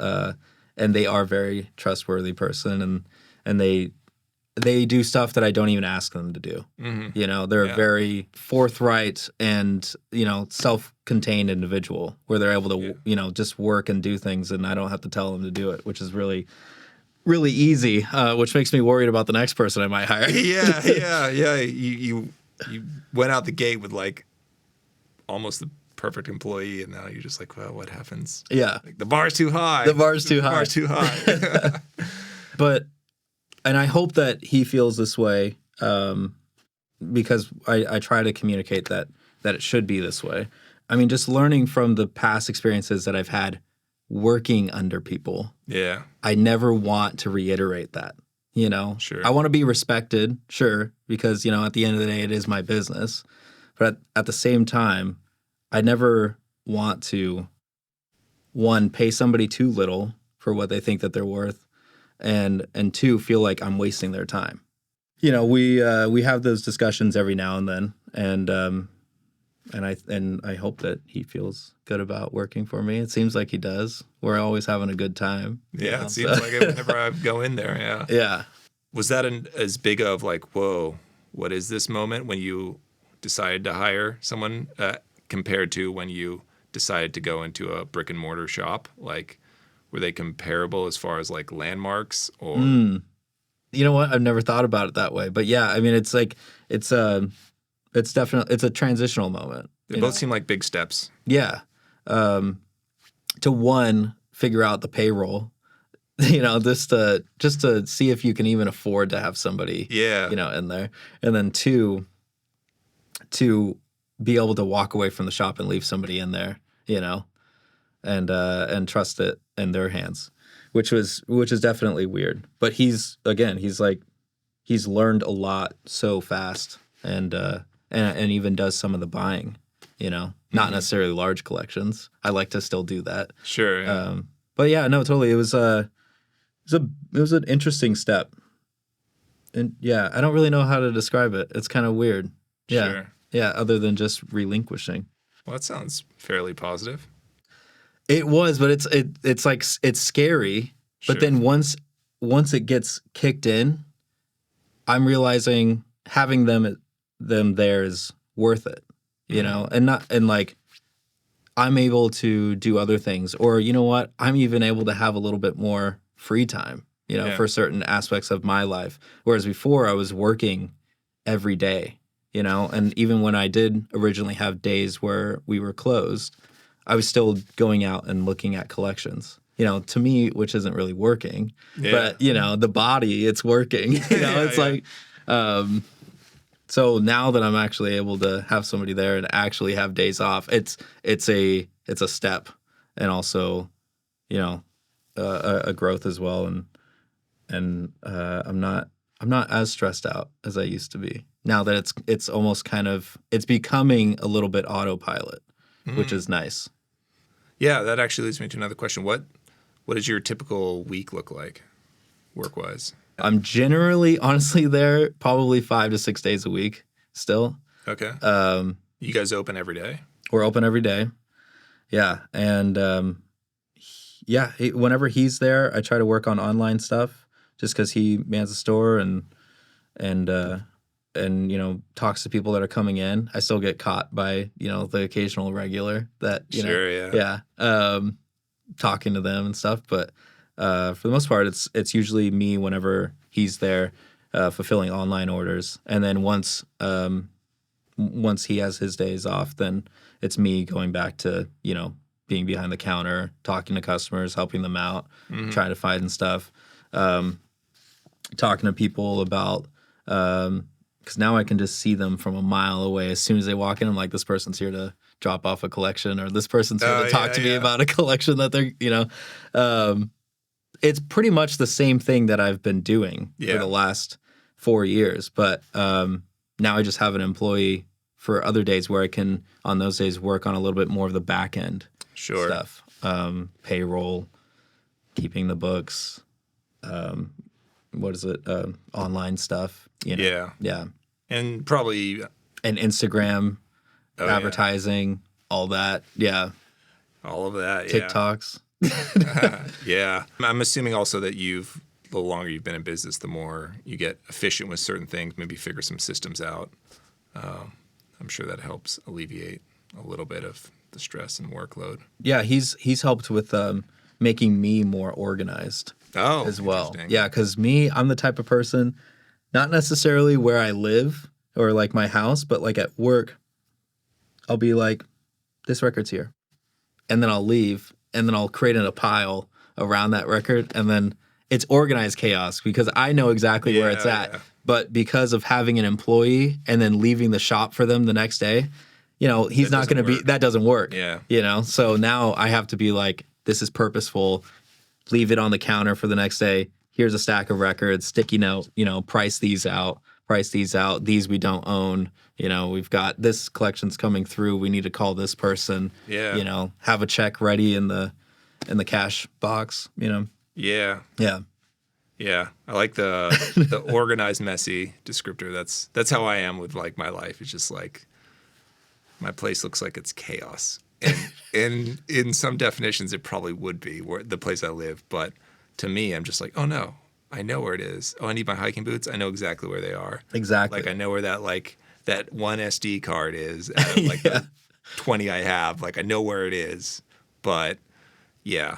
they are a very trustworthy person, and they do stuff that I don't even ask them to do. Mm-hmm. You know, they're a very forthright and, you know, self-contained individual where they're able to, you know, just work and do things, and I don't have to tell them to do it, which is really, really easy, which makes me worried about the next person I might hire. Yeah. You went out the gate with like almost the perfect employee, and now you're just like, well, what happens? Yeah. Like, the bar's too high. The bar's too high. The bar's too high. But, and I hope that he feels this way, because I try to communicate that it should be this way. I mean, just learning from the past experiences that I've had working under people. Yeah. I never want to reiterate that, you know? Sure. I want to be respected, sure, because, you know, at the end of the day, it is my business. But at the same time, I never want to, one, pay somebody too little for what they think that they're worth, and two, feel like I'm wasting their time. You know, we have those discussions every now and then, and I hope that he feels good about working for me. It seems like he does. We're always having a good time. Yeah, it seems like it whenever I go in there. Yeah. Yeah. Was that as big of like, whoa, what is this moment when you decided to hire someone compared to when you decided to go into a brick and mortar shop? Like, were they comparable as far as like landmarks or? You know what? I've never thought about it that way. But yeah, I mean, it's like, it's definitely, it's a transitional moment. They both seem like big steps. Yeah. To one, figure out the payroll, you know, just to see if you can even afford to have somebody, you know, in there. And then two, to be able to walk away from the shop and leave somebody in there, you know, and trust it in their hands, which is definitely weird. But he's learned a lot so fast, and even does some of the buying, you know, not necessarily large collections. I like to still do that. Sure. Yeah. But yeah, no, totally. It was an interesting step. And yeah, I don't really know how to describe it. It's kind of weird. Yeah. Sure. Yeah, other than just relinquishing. Well, that sounds fairly positive. It was, but it's like, it's scary. Sure. But then once it gets kicked in, I'm realizing having them there is worth it, you know, and like I'm able to do other things, or you know what, I'm even able to have a little bit more free time, you know, for certain aspects of my life. Whereas before I was working every day, you know, and even when I did originally have days where we were closed, I was still going out and looking at collections. You know, to me, which isn't really working, but you know, the body, it's working. You know, it's like, so now that I'm actually able to have somebody there and actually have days off, it's a step, and also, you know, a growth as well. And I'm not as stressed out as I used to be now that it's almost kind of, it's becoming a little bit autopilot, which is nice. Yeah, that actually leads me to another question. What does your typical week look like, work-wise? I'm generally, honestly, there probably 5 to 6 days a week still. Okay. You guys open every day? We're open every day. Yeah. And whenever he's there, I try to work on online stuff just because he mans the store and you know, talks to people that are coming in. I still get caught by, you know, the occasional regular that, you know, talking to them and stuff. But for the most part, it's usually me whenever he's there, fulfilling online orders. And then once he has his days off, then it's me going back to, you know, being behind the counter, talking to customers, helping them out, trying to find stuff, talking to people about Because now I can just see them from a mile away. As soon as they walk in, I'm like, this person's here to drop off a collection, or this person's here to talk to me about a collection that they're, it's pretty much the same thing that I've been doing for the last 4 years. But now I just have an employee for other days where I can, on those days, work on a little bit more of the back end stuff. Payroll, keeping the books, online stuff. Yeah. And probably... And Instagram, advertising, all that. Yeah. All of that, TikToks. Yeah. I'm assuming also that the longer you've been in business, the more you get efficient with certain things, maybe figure some systems out. I'm sure that helps alleviate a little bit of the stress and workload. Yeah, he's helped with making me more organized as well. Yeah, because I'm the type of person, not necessarily where I live or like my house, but like at work, I'll be like, this record's here. And then I'll leave, and then I'll create in a pile around that record, and then it's organized chaos because I know exactly where it's at. Yeah. But because of having an employee and then leaving the shop for them the next day, he's not going to be, that doesn't work. Yeah. So now I have to be like, this is purposeful. Leave it on the counter for the next day. Here's a stack of records, sticky note, price these out. These we don't own. We've got this collection's coming through. We need to call this person. Yeah. Have a check ready in the cash box. Yeah. Yeah. Yeah. I like the organized, messy descriptor. That's how I am with like my life. It's just like my place looks like it's chaos. And in some definitions, it probably would be the place I live. But to me, I'm just like, oh no, I know where it is. Oh, I need my hiking boots. I know exactly where they are. Exactly. Like I know where that one SD card is out of like the 20 I have. Like I know where it is. But yeah.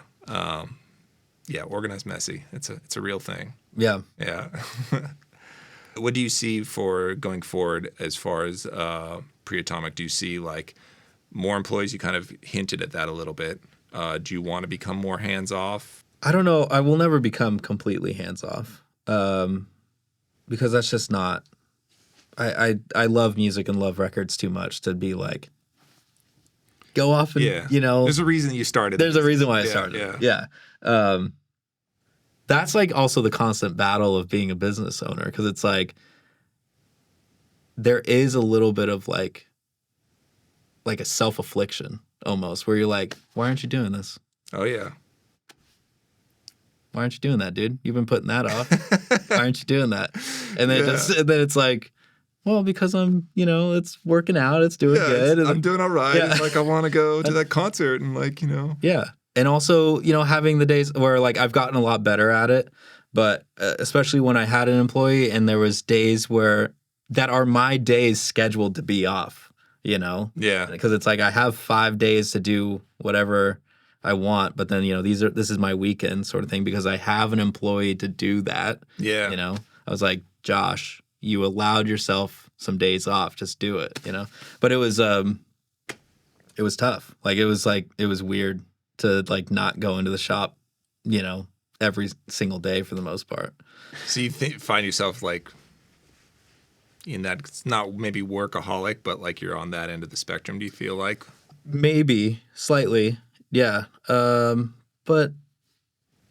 Organized, messy. It's a real thing. Yeah. Yeah. What do you see for going forward as far as PreAtomic? Do you see like more employees? You kind of hinted at that a little bit. Do you want to become more hands-off? I don't know. I will never become completely hands-off because that's just not... I love music and love records too much to be like, go off and, There's a reason you started. There's a reason why I started. Yeah. That's like also the constant battle of being a business owner, because it's like there is a little bit of like a self-affliction almost, where you're like, why aren't you doing this? Oh yeah. Why aren't you doing that, dude? You've been putting that off. Why aren't you doing that? And then then it's like, well, because I'm, it's working out, it's doing good. I'm doing all right. Yeah. Like I want to go to that concert and like, Yeah. And also, having the days where like I've gotten a lot better at it, but especially when I had an employee and there was days that are my days scheduled to be off, Yeah. Because it's like I have 5 days to do whatever I want, but then, this is my weekend sort of thing because I have an employee to do that. Yeah. I was like, Josh, you allowed yourself some days off, just do it, But it was tough. Like it was weird to like not go into the shop, every single day for the most part. So you find yourself like in that, it's not maybe workaholic, but like you're on that end of the spectrum, do you feel like? Maybe, slightly, yeah. But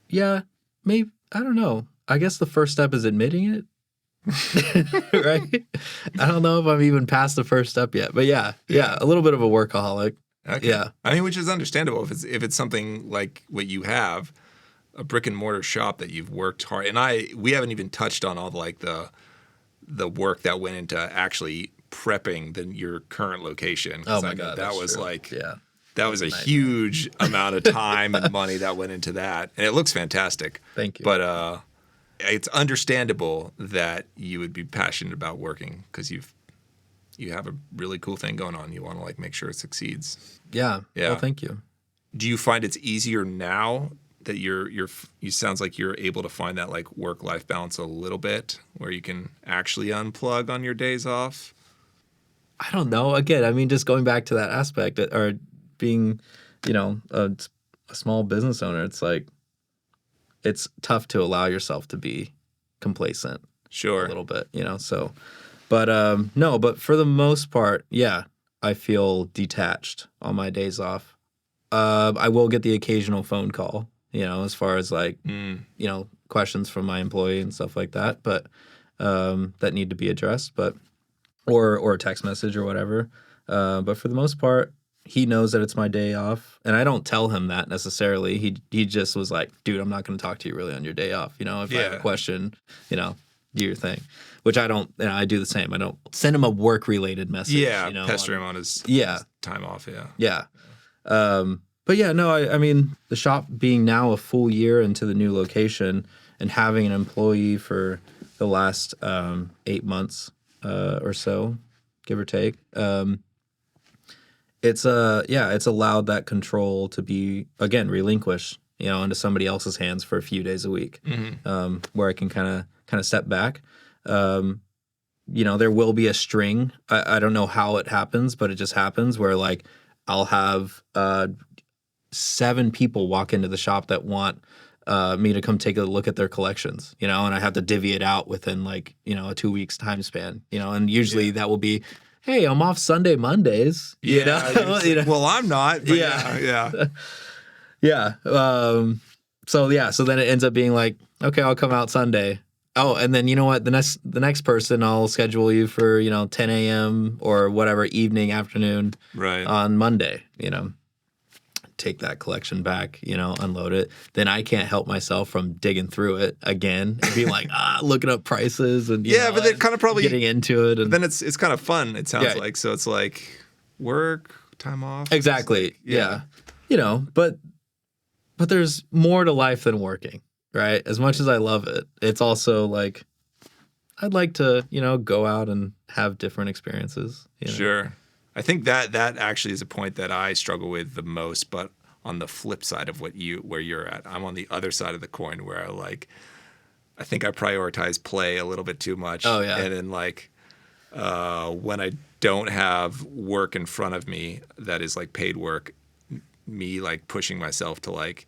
yeah, maybe, I don't know. I guess the first step is admitting it. Right? I don't know if I'm even past the first step yet, but yeah, a little bit of a workaholic. Okay. Yeah. I mean, which is understandable if it's something like what you have, a brick and mortar shop that you've worked hard. And we haven't even touched on all the work that went into actually prepping your current location. Oh my God, that was true. Like, yeah, that was a huge amount of time and money that went into that. And it looks fantastic. Thank you. But it's understandable that you would be passionate about working because you have a really cool thing going on. You want to like make sure it succeeds. Yeah. Well, thank you. Do you find it's easier now that you sounds like you're able to find that like work-life balance a little bit where you can actually unplug on your days off? I don't know. Again, I mean, just going back to that aspect or being, a small business owner, it's like, it's tough to allow yourself to be complacent. Sure. A little bit, so But no, but for the most part, yeah, I feel detached on my days off. I will get the occasional phone call, as far as like, questions from my employee and stuff like that, but that need to be addressed, but or a text message or whatever. But for the most part, he knows that it's my day off, and I don't tell him that necessarily. He just was like, "Dude, I'm not going to talk to you really on your day off. If I have a question, do your thing." Which I don't. I do the same. I don't send him a work related message. Yeah, pester him on his time off. Yeah. But yeah, no, I mean, the shop being now a full year into the new location and having an employee for the last 8 months or so, give or take. It's allowed that control to be, again, relinquished, into somebody else's hands for a few days a week, where I can kind of step back. There will be a string. I don't know how it happens, but it just happens where like I'll have 7 people walk into the shop that want me to come take a look at their collections, and I have to divvy it out within like, a 2 weeks time span, and usually that will be, hey, I'm off Sunday, Mondays. Well, I'm not. But yeah. So then it ends up being like, okay, I'll come out Sunday. Oh, and then you know what? The next person I'll schedule you for 10 a.m. or whatever evening, afternoon, right, on Monday. Take that collection back, unload it. Then I can't help myself from digging through it again and being like, looking up prices and but they're kind of probably getting into it. And then it's kind of fun. It sounds like, so it's like work, time off. Exactly. Like, but there's more to life than working, right? As much as I love it, it's also like I'd like to, go out and have different experiences. Sure. I think that actually is a point that I struggle with the most, but on the flip side of where you're at. I'm on the other side of the coin where I think I prioritize play a little bit too much. Oh, yeah. And then like when I don't have work in front of me that is like paid work, me like pushing myself to like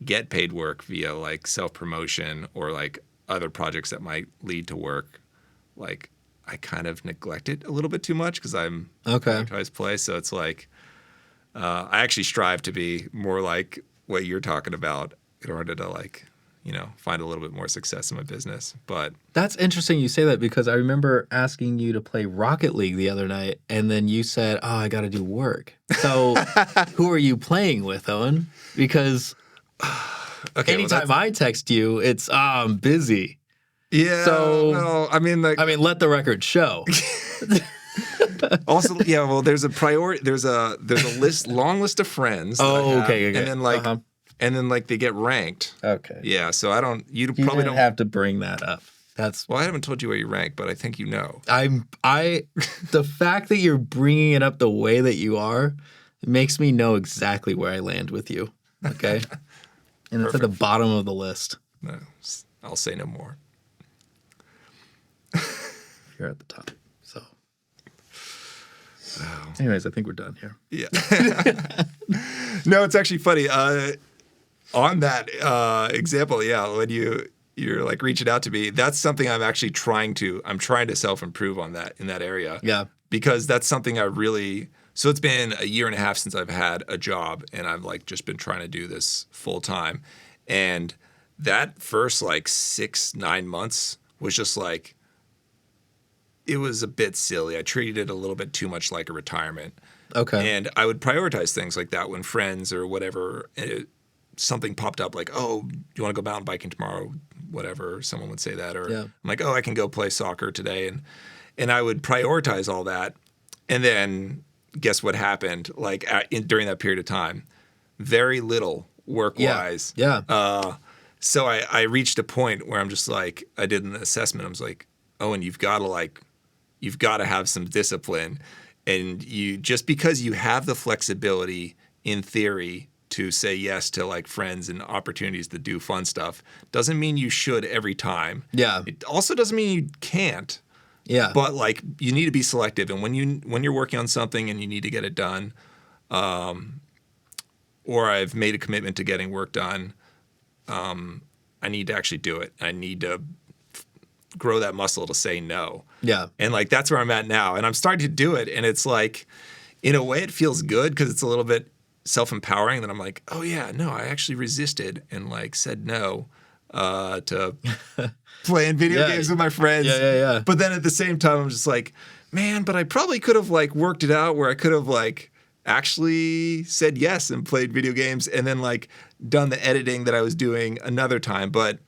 get paid work via like self-promotion or like other projects that might lead to work, like I kind of neglect it a little bit too much because I'm prioritize play. So it's like I actually strive to be more like what you're talking about in order to like, find a little bit more success in my business. But that's interesting you say that because I remember asking you to play Rocket League the other night, and then you said, "Oh, I got to do work." So who are you playing with, Owen? Because anytime I text you, it's I'm busy. Yeah. So no, I mean, let the record show. Also, yeah. Well, there's a priority. There's a long list of friends. Okay. And then like they get ranked. Okay. Yeah. So I don't. You probably probably don't have to bring that up. Well, I haven't told you where you rank, but I think you know. The fact that you're bringing it up the way that you are, it makes me know exactly where I land with you. Okay. And it's at the bottom of the list. No, I'll say no more. You're at the top. So, anyways, I think we're done here. Yeah. No, it's actually funny. On that example, when you're like reaching out to me, that's something I'm actually trying to self-improve on that in that area. Yeah. Because that's something so it's been a year and a half since I've had a job, and I've like just been trying to do this full time. And that first like 6-9 months was just like, it was a bit silly. I treated it a little bit too much like a retirement. Okay. And I would prioritize things like that when friends or whatever, something popped up like, oh, do you want to go mountain biking tomorrow? Whatever, someone would say that. Or I'm like, oh, I can go play soccer today. And I would prioritize all that. And then guess what happened? Like during that period of time, very little work-wise. Yeah. So I reached a point where I'm just like, I did an assessment. I was like, Owen, you've got to have some discipline. And just because you have the flexibility in theory to say yes to like friends and opportunities to do fun stuff doesn't mean you should every time. Yeah. It also doesn't mean you can't. Yeah. But like you need to be selective. And when you're working on something and you need to get it done, or I've made a commitment to getting work done, I need to actually do it. I need to grow that muscle to say no. Yeah. And like that's where I'm at now. And I'm starting to do it. And it's like, in a way, it feels good because it's a little bit self-empowering. That I'm like, oh yeah, no, I actually resisted and like said no to playing video games with my friends. Yeah. But then at the same time, I'm just like, man, but I probably could have like worked it out where I could have like actually said yes and played video games and then like done the editing that I was doing another time. But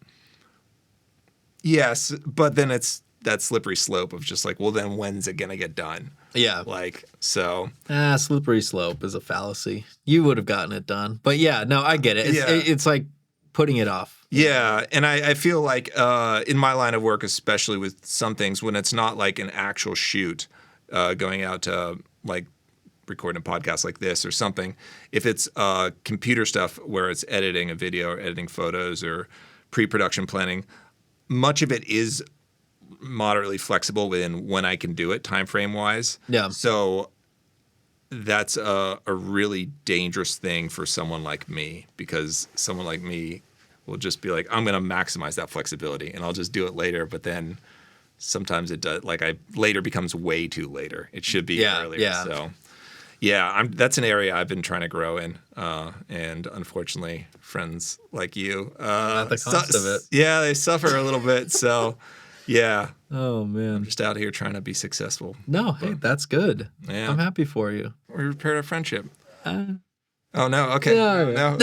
yes, but then it's that slippery slope of just like, well, then when's it gonna get done? Yeah. Like, so. Slippery slope is a fallacy. You would have gotten it done. But yeah, no, I get it. It's like putting it off. Yeah, and I feel like in my line of work, especially with some things, when it's not like an actual shoot, going out to like recording a podcast like this or something, if it's computer stuff where it's editing a video or editing photos or pre-production planning, much of it is moderately flexible within when I can do it, time frame wise. Yeah. So that's a really dangerous thing for someone like me, because someone like me will just be like, I'm going to maximize that flexibility and I'll just do it later. But then sometimes it does, like later becomes way too later. It should be earlier. Yeah. So yeah, that's an area I've been trying to grow in. And unfortunately, friends like you, at the cost of it. Yeah, they suffer a little bit. So yeah. Oh man. I'm just out here trying to be successful. No, hey, that's good. Yeah. I'm happy for you. We repaired our friendship. Uh, Oh no, okay. Yeah. No.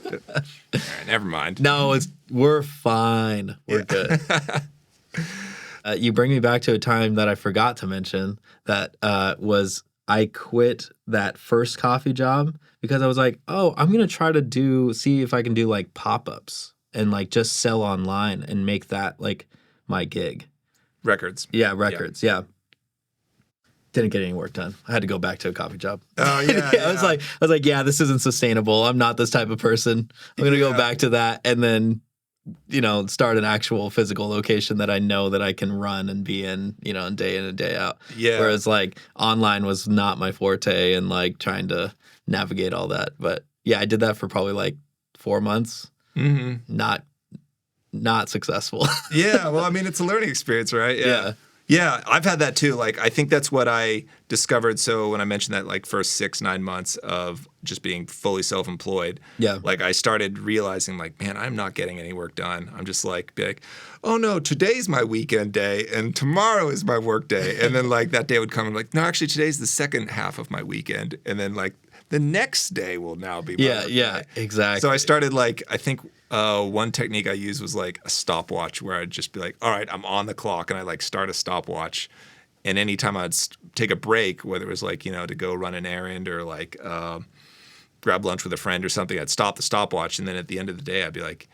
All right, never mind. No, we're fine. We're good. You bring me back to a time that I forgot to mention that was I quit that first coffee job because I was like, oh, I'm going to try to see if I can do like pop-ups and like just sell online and make that like my gig. Records. Yeah, records. Yeah. Didn't get any work done. I had to go back to a coffee job. Oh yeah. I was like, yeah, this isn't sustainable. I'm not this type of person. I'm gonna go back to that and then, start an actual physical location that I know that I can run and be in and day in and day out. Yeah. Whereas like online was not my forte and like trying to navigate all that. But yeah, I did that for probably like 4 months. Mm-hmm. Not successful. Yeah. Well, I mean, it's a learning experience, right? Yeah. Yeah, I've had that too. Like, I think that's what I discovered. So when I mentioned that, like, first 6-9 months of just being fully self-employed, Yeah. like, I started realizing, like, man, I'm not getting any work done. I'm just like, oh no, today's my weekend day and tomorrow is my work day. And then like that day would come and like, no, actually today's the second half of my weekend. And then like the next day will now be my work day. Exactly. So I started like, I think one technique I used was like a stopwatch where I'd just be like, all right, I'm on the clock, and I like start a stopwatch. And anytime I'd take a break, whether it was like, to go run an errand or like grab lunch with a friend or something, I'd stop the stopwatch. And then at the end of the day, I'd be like,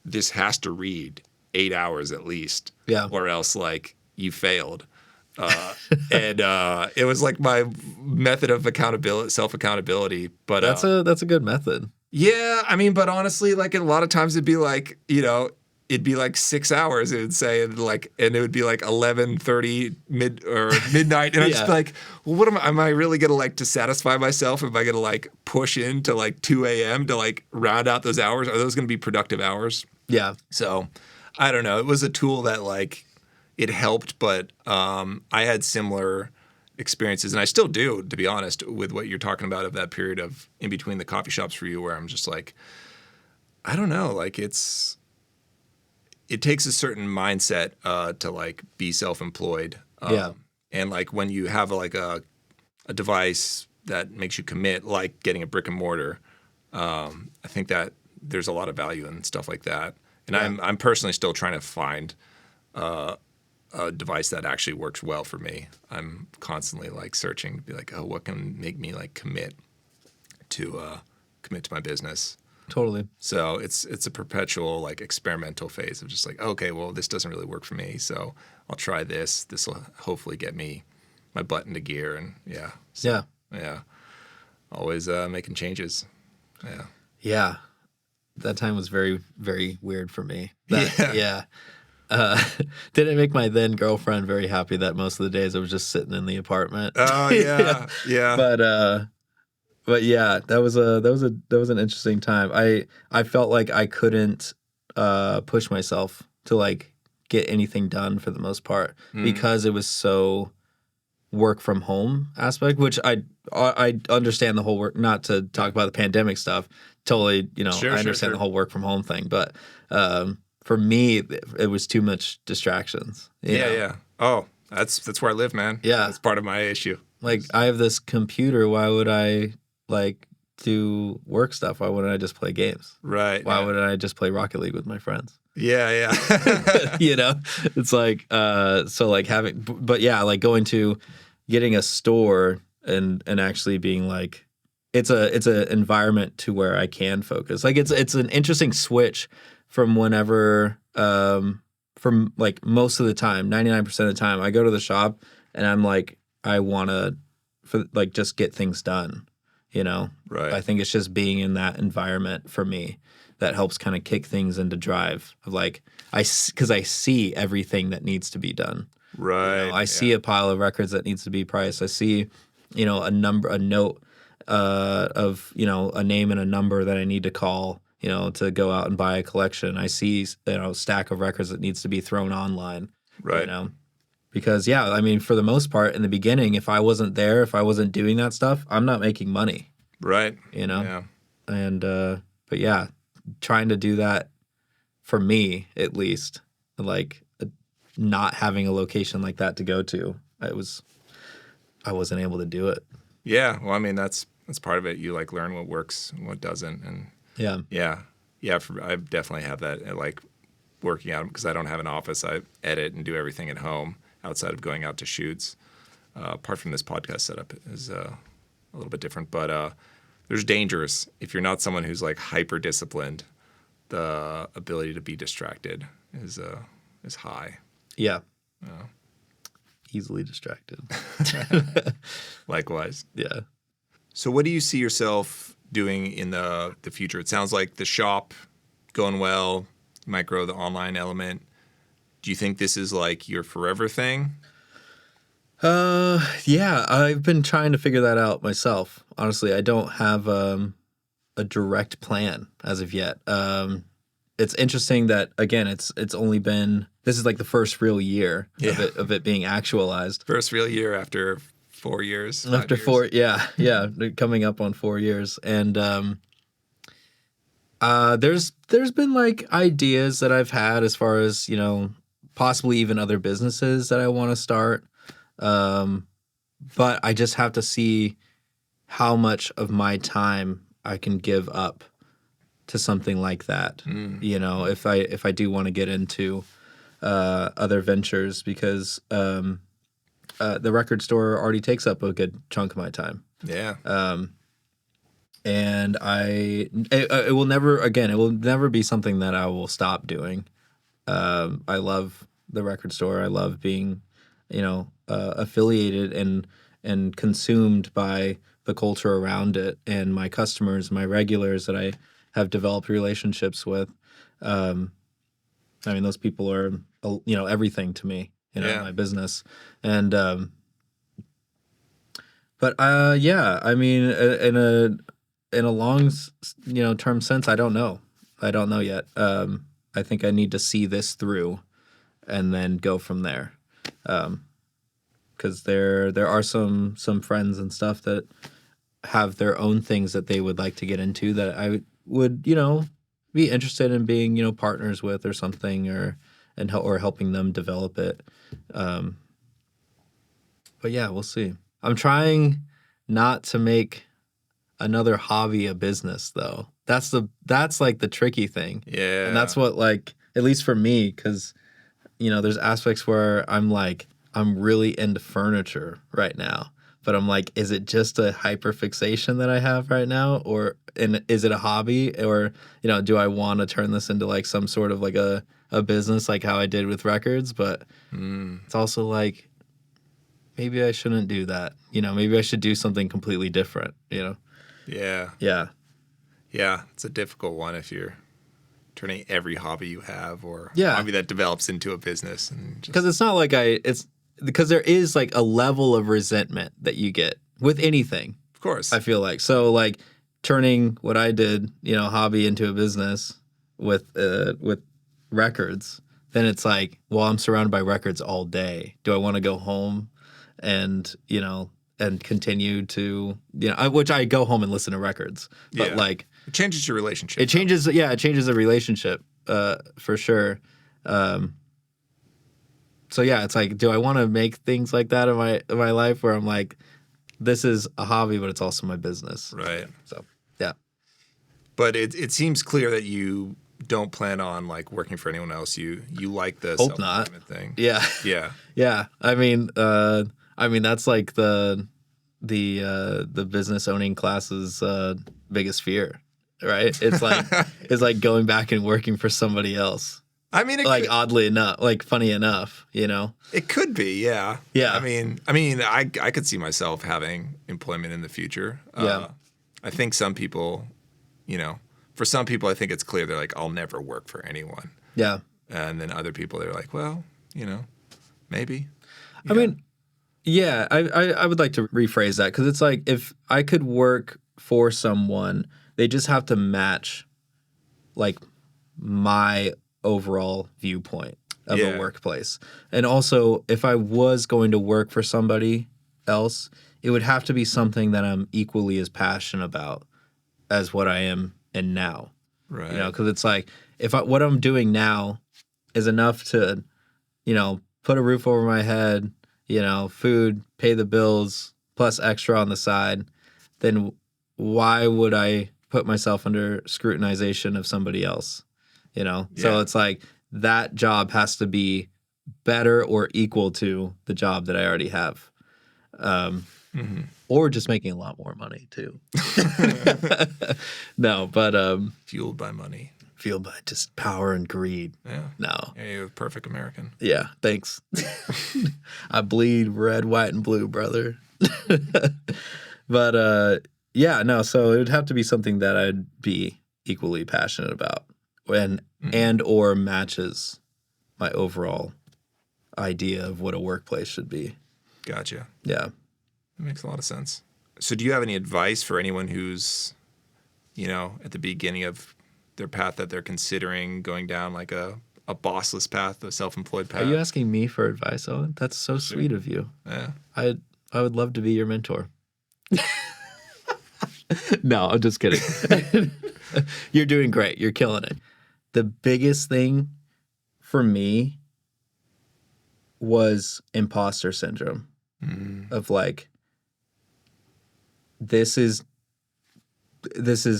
this has to read 8 hours at least. Yeah. Or else like you failed. And it was like my method of accountability, self-accountability. But that's a good method. Yeah, I mean, but honestly, like a lot of times it'd be like, it'd be like 6 hours. It would say, and it would be like 11:30 midnight, and I'd just be like, well, what am I really gonna like to satisfy myself? Am I gonna like push into like 2 a.m. to like round out those hours? Are those gonna be productive hours? Yeah. So, I don't know. It was a tool that like it helped, but I had similar experiences, and I still do, to be honest, with what you're talking about of that period of in between the coffee shops for you, where I'm just like, I don't know, like it takes a certain mindset to like be self-employed. And like when you have like a device that makes you commit, like getting a brick and mortar, I think that there's a lot of value in stuff like that. And I'm personally still trying to find a device that actually works well for me. I'm constantly like searching to be like, oh, what can make me like commit to my business. Totally. So it's a perpetual like experimental phase of just like, okay, well, this doesn't really work for me, so I'll try this. This will hopefully get me my butt into gear, and always making changes. Yeah. Yeah. That time was very, very weird for me. Didn't make my then girlfriend very happy that most of the days I was just sitting in the apartment. Oh yeah, yeah. But yeah, that was an interesting time. I felt like I couldn't push myself to like get anything done for the most part because it was so work from home aspect, which I understand the whole work, not to talk about the pandemic stuff. Totally, I understand the whole work from home thing, but for me, it was too much distractions. You know? Yeah. Oh, that's where I live, man. Yeah. That's part of my issue. Like, I have this computer. Why would I do work stuff? Why wouldn't I just play games? Right. Why wouldn't I just play Rocket League with my friends? Yeah. It's like, so like but yeah, like getting a store and actually being like, it's a environment to where I can focus. Like it's an interesting switch from whenever, from like most of the time, 99% of the time I go to the shop and I'm like, I want to just get things done, Right. I think it's just being in that environment for me that helps kind of kick things into drive of like, because I see everything that needs to be done. Right. I see a pile of records that needs to be priced. I see, a note of, a name and a number that I need to call, to go out and buy a collection. I see, a stack of records that needs to be thrown online. Right. Because, I mean, for the most part, in the beginning, if I wasn't there, if I wasn't doing that stuff, I'm not making money. Right. Yeah. And, but yeah, trying to do that for me, at least, like not having a location like that to go to, I wasn't able to do it. Yeah. Well, I mean, that's part of it. You like learn what works and what doesn't. And yeah. I definitely have that like working out because I don't have an office. I edit and do everything at home outside of going out to shoots. Apart from this podcast setup is a little bit different, but there's dangers if you're not someone who's like hyper disciplined. The ability to be distracted is high. Yeah. Easily distracted. Likewise. Yeah. So what do you see yourself doing in the future? It sounds like the shop going well. You might grow the online element. Do you think this is like your forever thing? Yeah, I've been trying to figure that out myself. Honestly, I don't have a direct plan as of yet. It's interesting that again, it's only been, this is like the first real year of it being actualized. First real year after 4 years. After 4, yeah, coming up on 4 years, and there's been like ideas that I've had as far as possibly even other businesses that I want to start, but I just have to see how much of my time I can give up to something like that. If I do want to get into other ventures, because the record store already takes up a good chunk of my time. Yeah. And it will never be something that I will stop doing. I love the record store. I love being, affiliated and consumed by the culture around it, and my customers, my regulars that I have developed relationships with. I mean, those people are, everything to me, my business. And, but I mean, in a long, term sense, I don't know yet. I think I need to see this through and then go from there. Because there are some friends and stuff that have their own things that they would like to get into that I would, be interested in being, partners with or something, or helping them develop it. But yeah, we'll see. I'm trying not to make another hobby a business, though. That's like the tricky thing. Yeah. And that's what, like, at least for me, because there's aspects where I'm really into furniture right now, but I'm like, is it just a hyperfixation that I have right now, and is it a hobby, or do I want to turn this into like some sort of like a business, like how I did with records? But it's also like, maybe I shouldn't do that. Maybe I should do something completely different. Yeah. Yeah. Yeah. It's a difficult one if you're turning every hobby you have or Yeah. hobby that develops into a business. Because it's not like it's because there is like a level of resentment that you get with anything. Of course. I feel like. So like turning what I did, hobby into a business with records, then it's like, well, I'm surrounded by records all day. Do I want to go home and, and continue to, which I go home and listen to records, but like it changes your relationship. It changes the relationship for sure. So yeah, it's like, do I want to make things like that in my life where I'm like, this is a hobby, but it's also my business. Right. So yeah. But it seems clear that you don't plan on like working for anyone else. You like the Hope not thing. Yeah. Yeah. Yeah. I mean that's like the business owning class's biggest fear, right? It's like going back and working for somebody else. I mean, oddly enough, like funny enough, It could be, yeah. Yeah. I mean, I could see myself having employment in the future. Yeah. I think some people, for some people, I think it's clear they're like, I'll never work for anyone. Yeah. And then other people, they're like, well, maybe. Yeah. I mean, yeah, I would like to rephrase that because it's like if I could work for someone, they just have to match like my overall viewpoint of a workplace. And also, if I was going to work for somebody else, it would have to be something that I'm equally as passionate about as what I am in now. Right. Because it's like what I'm doing now is enough to, put a roof over my head, food, pay the bills, plus extra on the side, then why would I put myself under scrutinization of somebody else? So it's like that job has to be better or equal to the job that I already have. Or just making a lot more money too. No, but fueled by money. Fueled by just power and greed. Yeah. No. Yeah, you're a perfect American. Yeah, thanks. I bleed red, white, and blue, brother. But yeah, no, so it would have to be something that I'd be equally passionate about and or matches my overall idea of what a workplace should be. Gotcha. Yeah. That makes a lot of sense. So do you have any advice for anyone who's, at the beginning of their path that they're considering going down like a bossless path, a self-employed path? Are you asking me for advice, Owen? That's so sweet of you. Yeah. I would love to be your mentor. No, I'm just kidding. You're doing great. You're killing it. The biggest thing for me was imposter syndrome of like, this is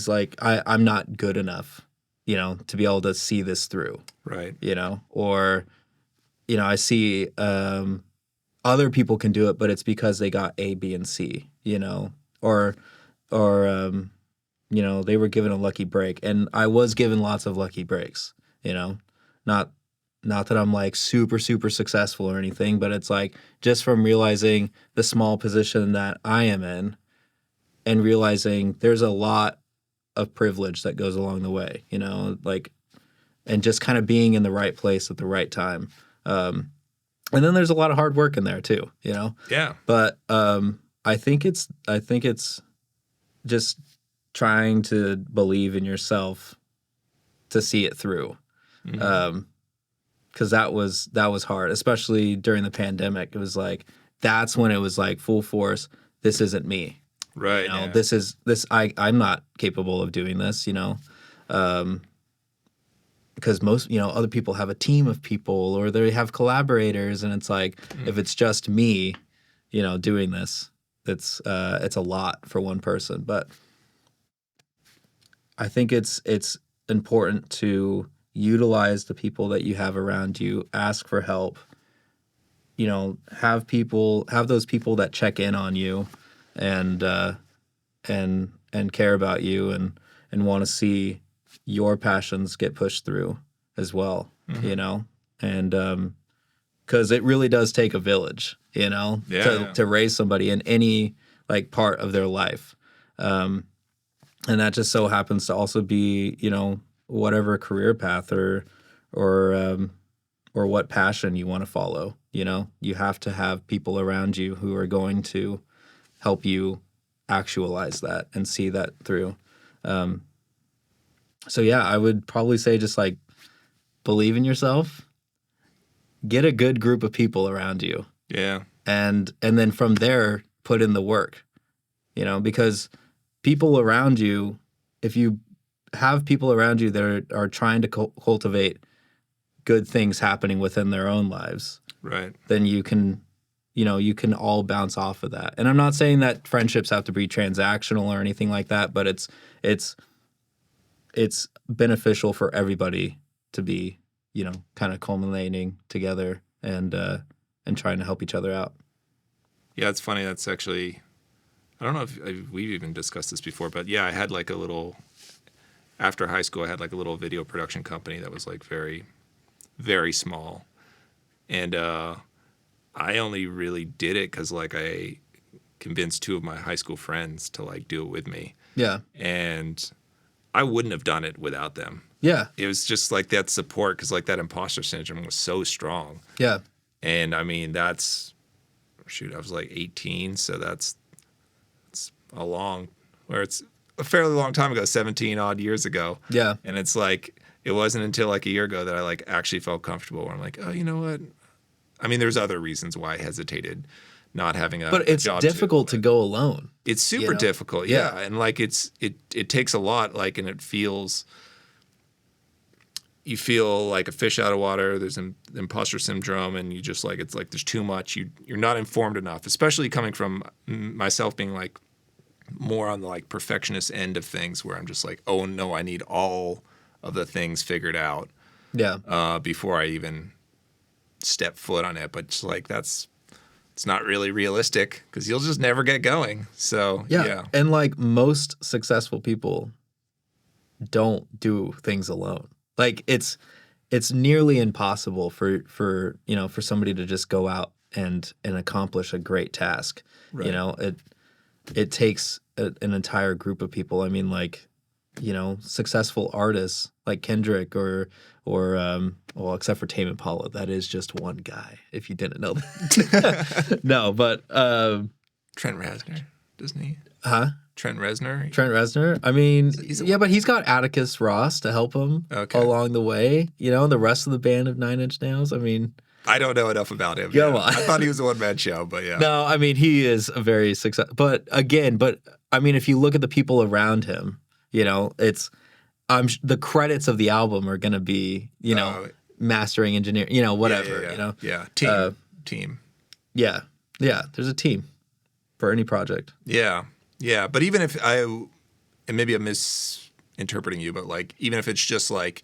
like, I'm not good enough, to be able to see this through. Right. Or, I see other people can do it, but it's because they got A, B, and C, or they were given a lucky break, and I was given lots of lucky breaks, not that I'm like super, super successful or anything, but it's like just from realizing the small position that I am in and realizing there's a lot of privilege that goes along the way, and just kind of being in the right place at the right time. And then there's a lot of hard work in there too, Yeah. But I think it's just trying to believe in yourself to see it through. Because that was hard, especially during the pandemic. It was like, that's when it was like full force. This isn't me. Right. I'm not capable of doing this, because most, other people have a team of people or they have collaborators. And it's like, if it's just me, doing this, it's a lot for one person. But I think it's important to utilize the people that you have around you, ask for help, have those people that check in on you and care about you and want to see your passions get pushed through as well, and because it really does take a village, to raise somebody in any like part of their life. And that just so happens to also be, whatever career path or what passion you want to follow. You have to have people around you who are going to help you actualize that and see that through. So yeah, I would probably say just like believe in yourself get a good group of people around you. Yeah. And then from there, put in the work, because people around you, if you have people around you that are trying to cultivate good things happening within their own lives, right, then you can all bounce off of that. And I'm not saying that friendships have to be transactional or anything like that, but it's beneficial for everybody to be, kind of culminating together and trying to help each other out. Yeah, it's funny. That's actually, I don't know if we've even discussed this before, but yeah, I had like a little, after high school, I had like a little video production company that was like very, very small. And I only really did it because like I convinced 2 of my high school friends to like do it with me. Yeah. And I wouldn't have done it without them. Yeah. It was just like that support because like that imposter syndrome was so strong. Yeah. And I mean, I was like 18, so it's a fairly long time ago, 17 odd years ago. Yeah. And it's like, it wasn't until like a year ago that I like actually felt comfortable where I'm like, oh, you know what? I mean, there's other reasons why I hesitated not having a job. But it's difficult to go alone. It's super difficult. Yeah. And like, it takes a lot, like, and you feel like a fish out of water. There's an imposter syndrome, and you just like, it's like there's too much. You're not informed enough, especially coming from myself being like more on the like perfectionist end of things, where I'm just like, oh no, I need all of the things figured out. Yeah. Before I even step foot on it. But just like it's not really realistic because you'll just never get going. So yeah. And like most successful people don't do things alone. Like it's nearly impossible for somebody to just go out and accomplish a great task. Right. It takes an entire group of people. I mean, like, successful artists like Kendrick or well, except for Tame Impala, that is just one guy. If you didn't know that. No, but Trent Reznor, doesn't he? Huh? Trent Reznor. I mean, but he's got Atticus Ross to help him along the way. The rest of the band of Nine Inch Nails. I mean, I don't know enough about him. Come on. I thought he was a one-man show, but yeah. No, I mean, he is a very successful. But I mean, if you look at the people around him, it's the credits of the album are going to be, mastering engineer, whatever, Yeah. Team. Yeah. Yeah. There's a team for any project. Yeah. Yeah. But even if and maybe I'm misinterpreting you, but like, even if it's just like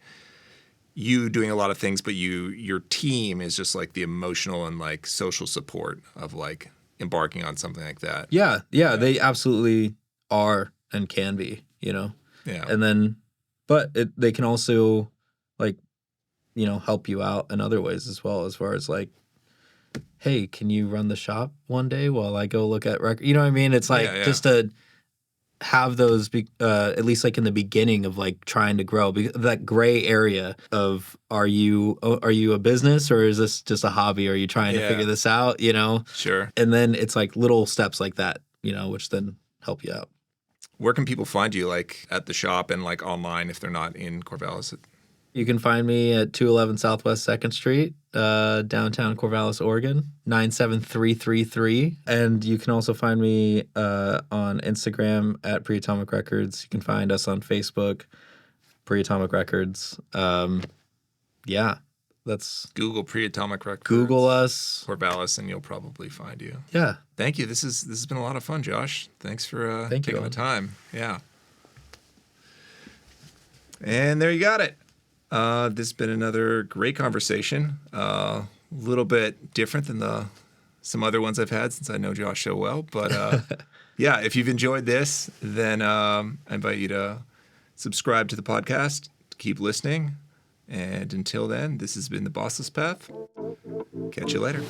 you doing a lot of things, but your team is just like the emotional and like social support of like embarking on something like that. Yeah. Yeah. They absolutely are and can be, Yeah. And then, but they can also like, help you out in other ways as well, as far as like, hey, can you run the shop one day while I go look at record? You know what I mean? It's like just to have those, at least like in the beginning of like trying to grow, that gray area of are you a business or is this just a hobby? Are you trying to figure this out? Sure. And then it's like little steps like that, which then help you out. Where can people find you, like at the shop and like online if they're not in Corvallis? You can find me at 211 Southwest 2nd Street, downtown Corvallis, Oregon, 97333. And you can also find me on Instagram at PreAtomic Records. You can find us on Facebook, PreAtomic Records. That's Google PreAtomic Records. Google us, Corvallis, and you'll probably find you. Yeah. Thank you. This has been a lot of fun, Josh. Thanks for taking the time. Yeah. And there you got it. This has been another great conversation. A little bit different than some other ones I've had since I know Josh so well. But yeah, if you've enjoyed this, then I invite you to subscribe to the podcast, keep listening. And until then, this has been the Bossless Path. Catch you later.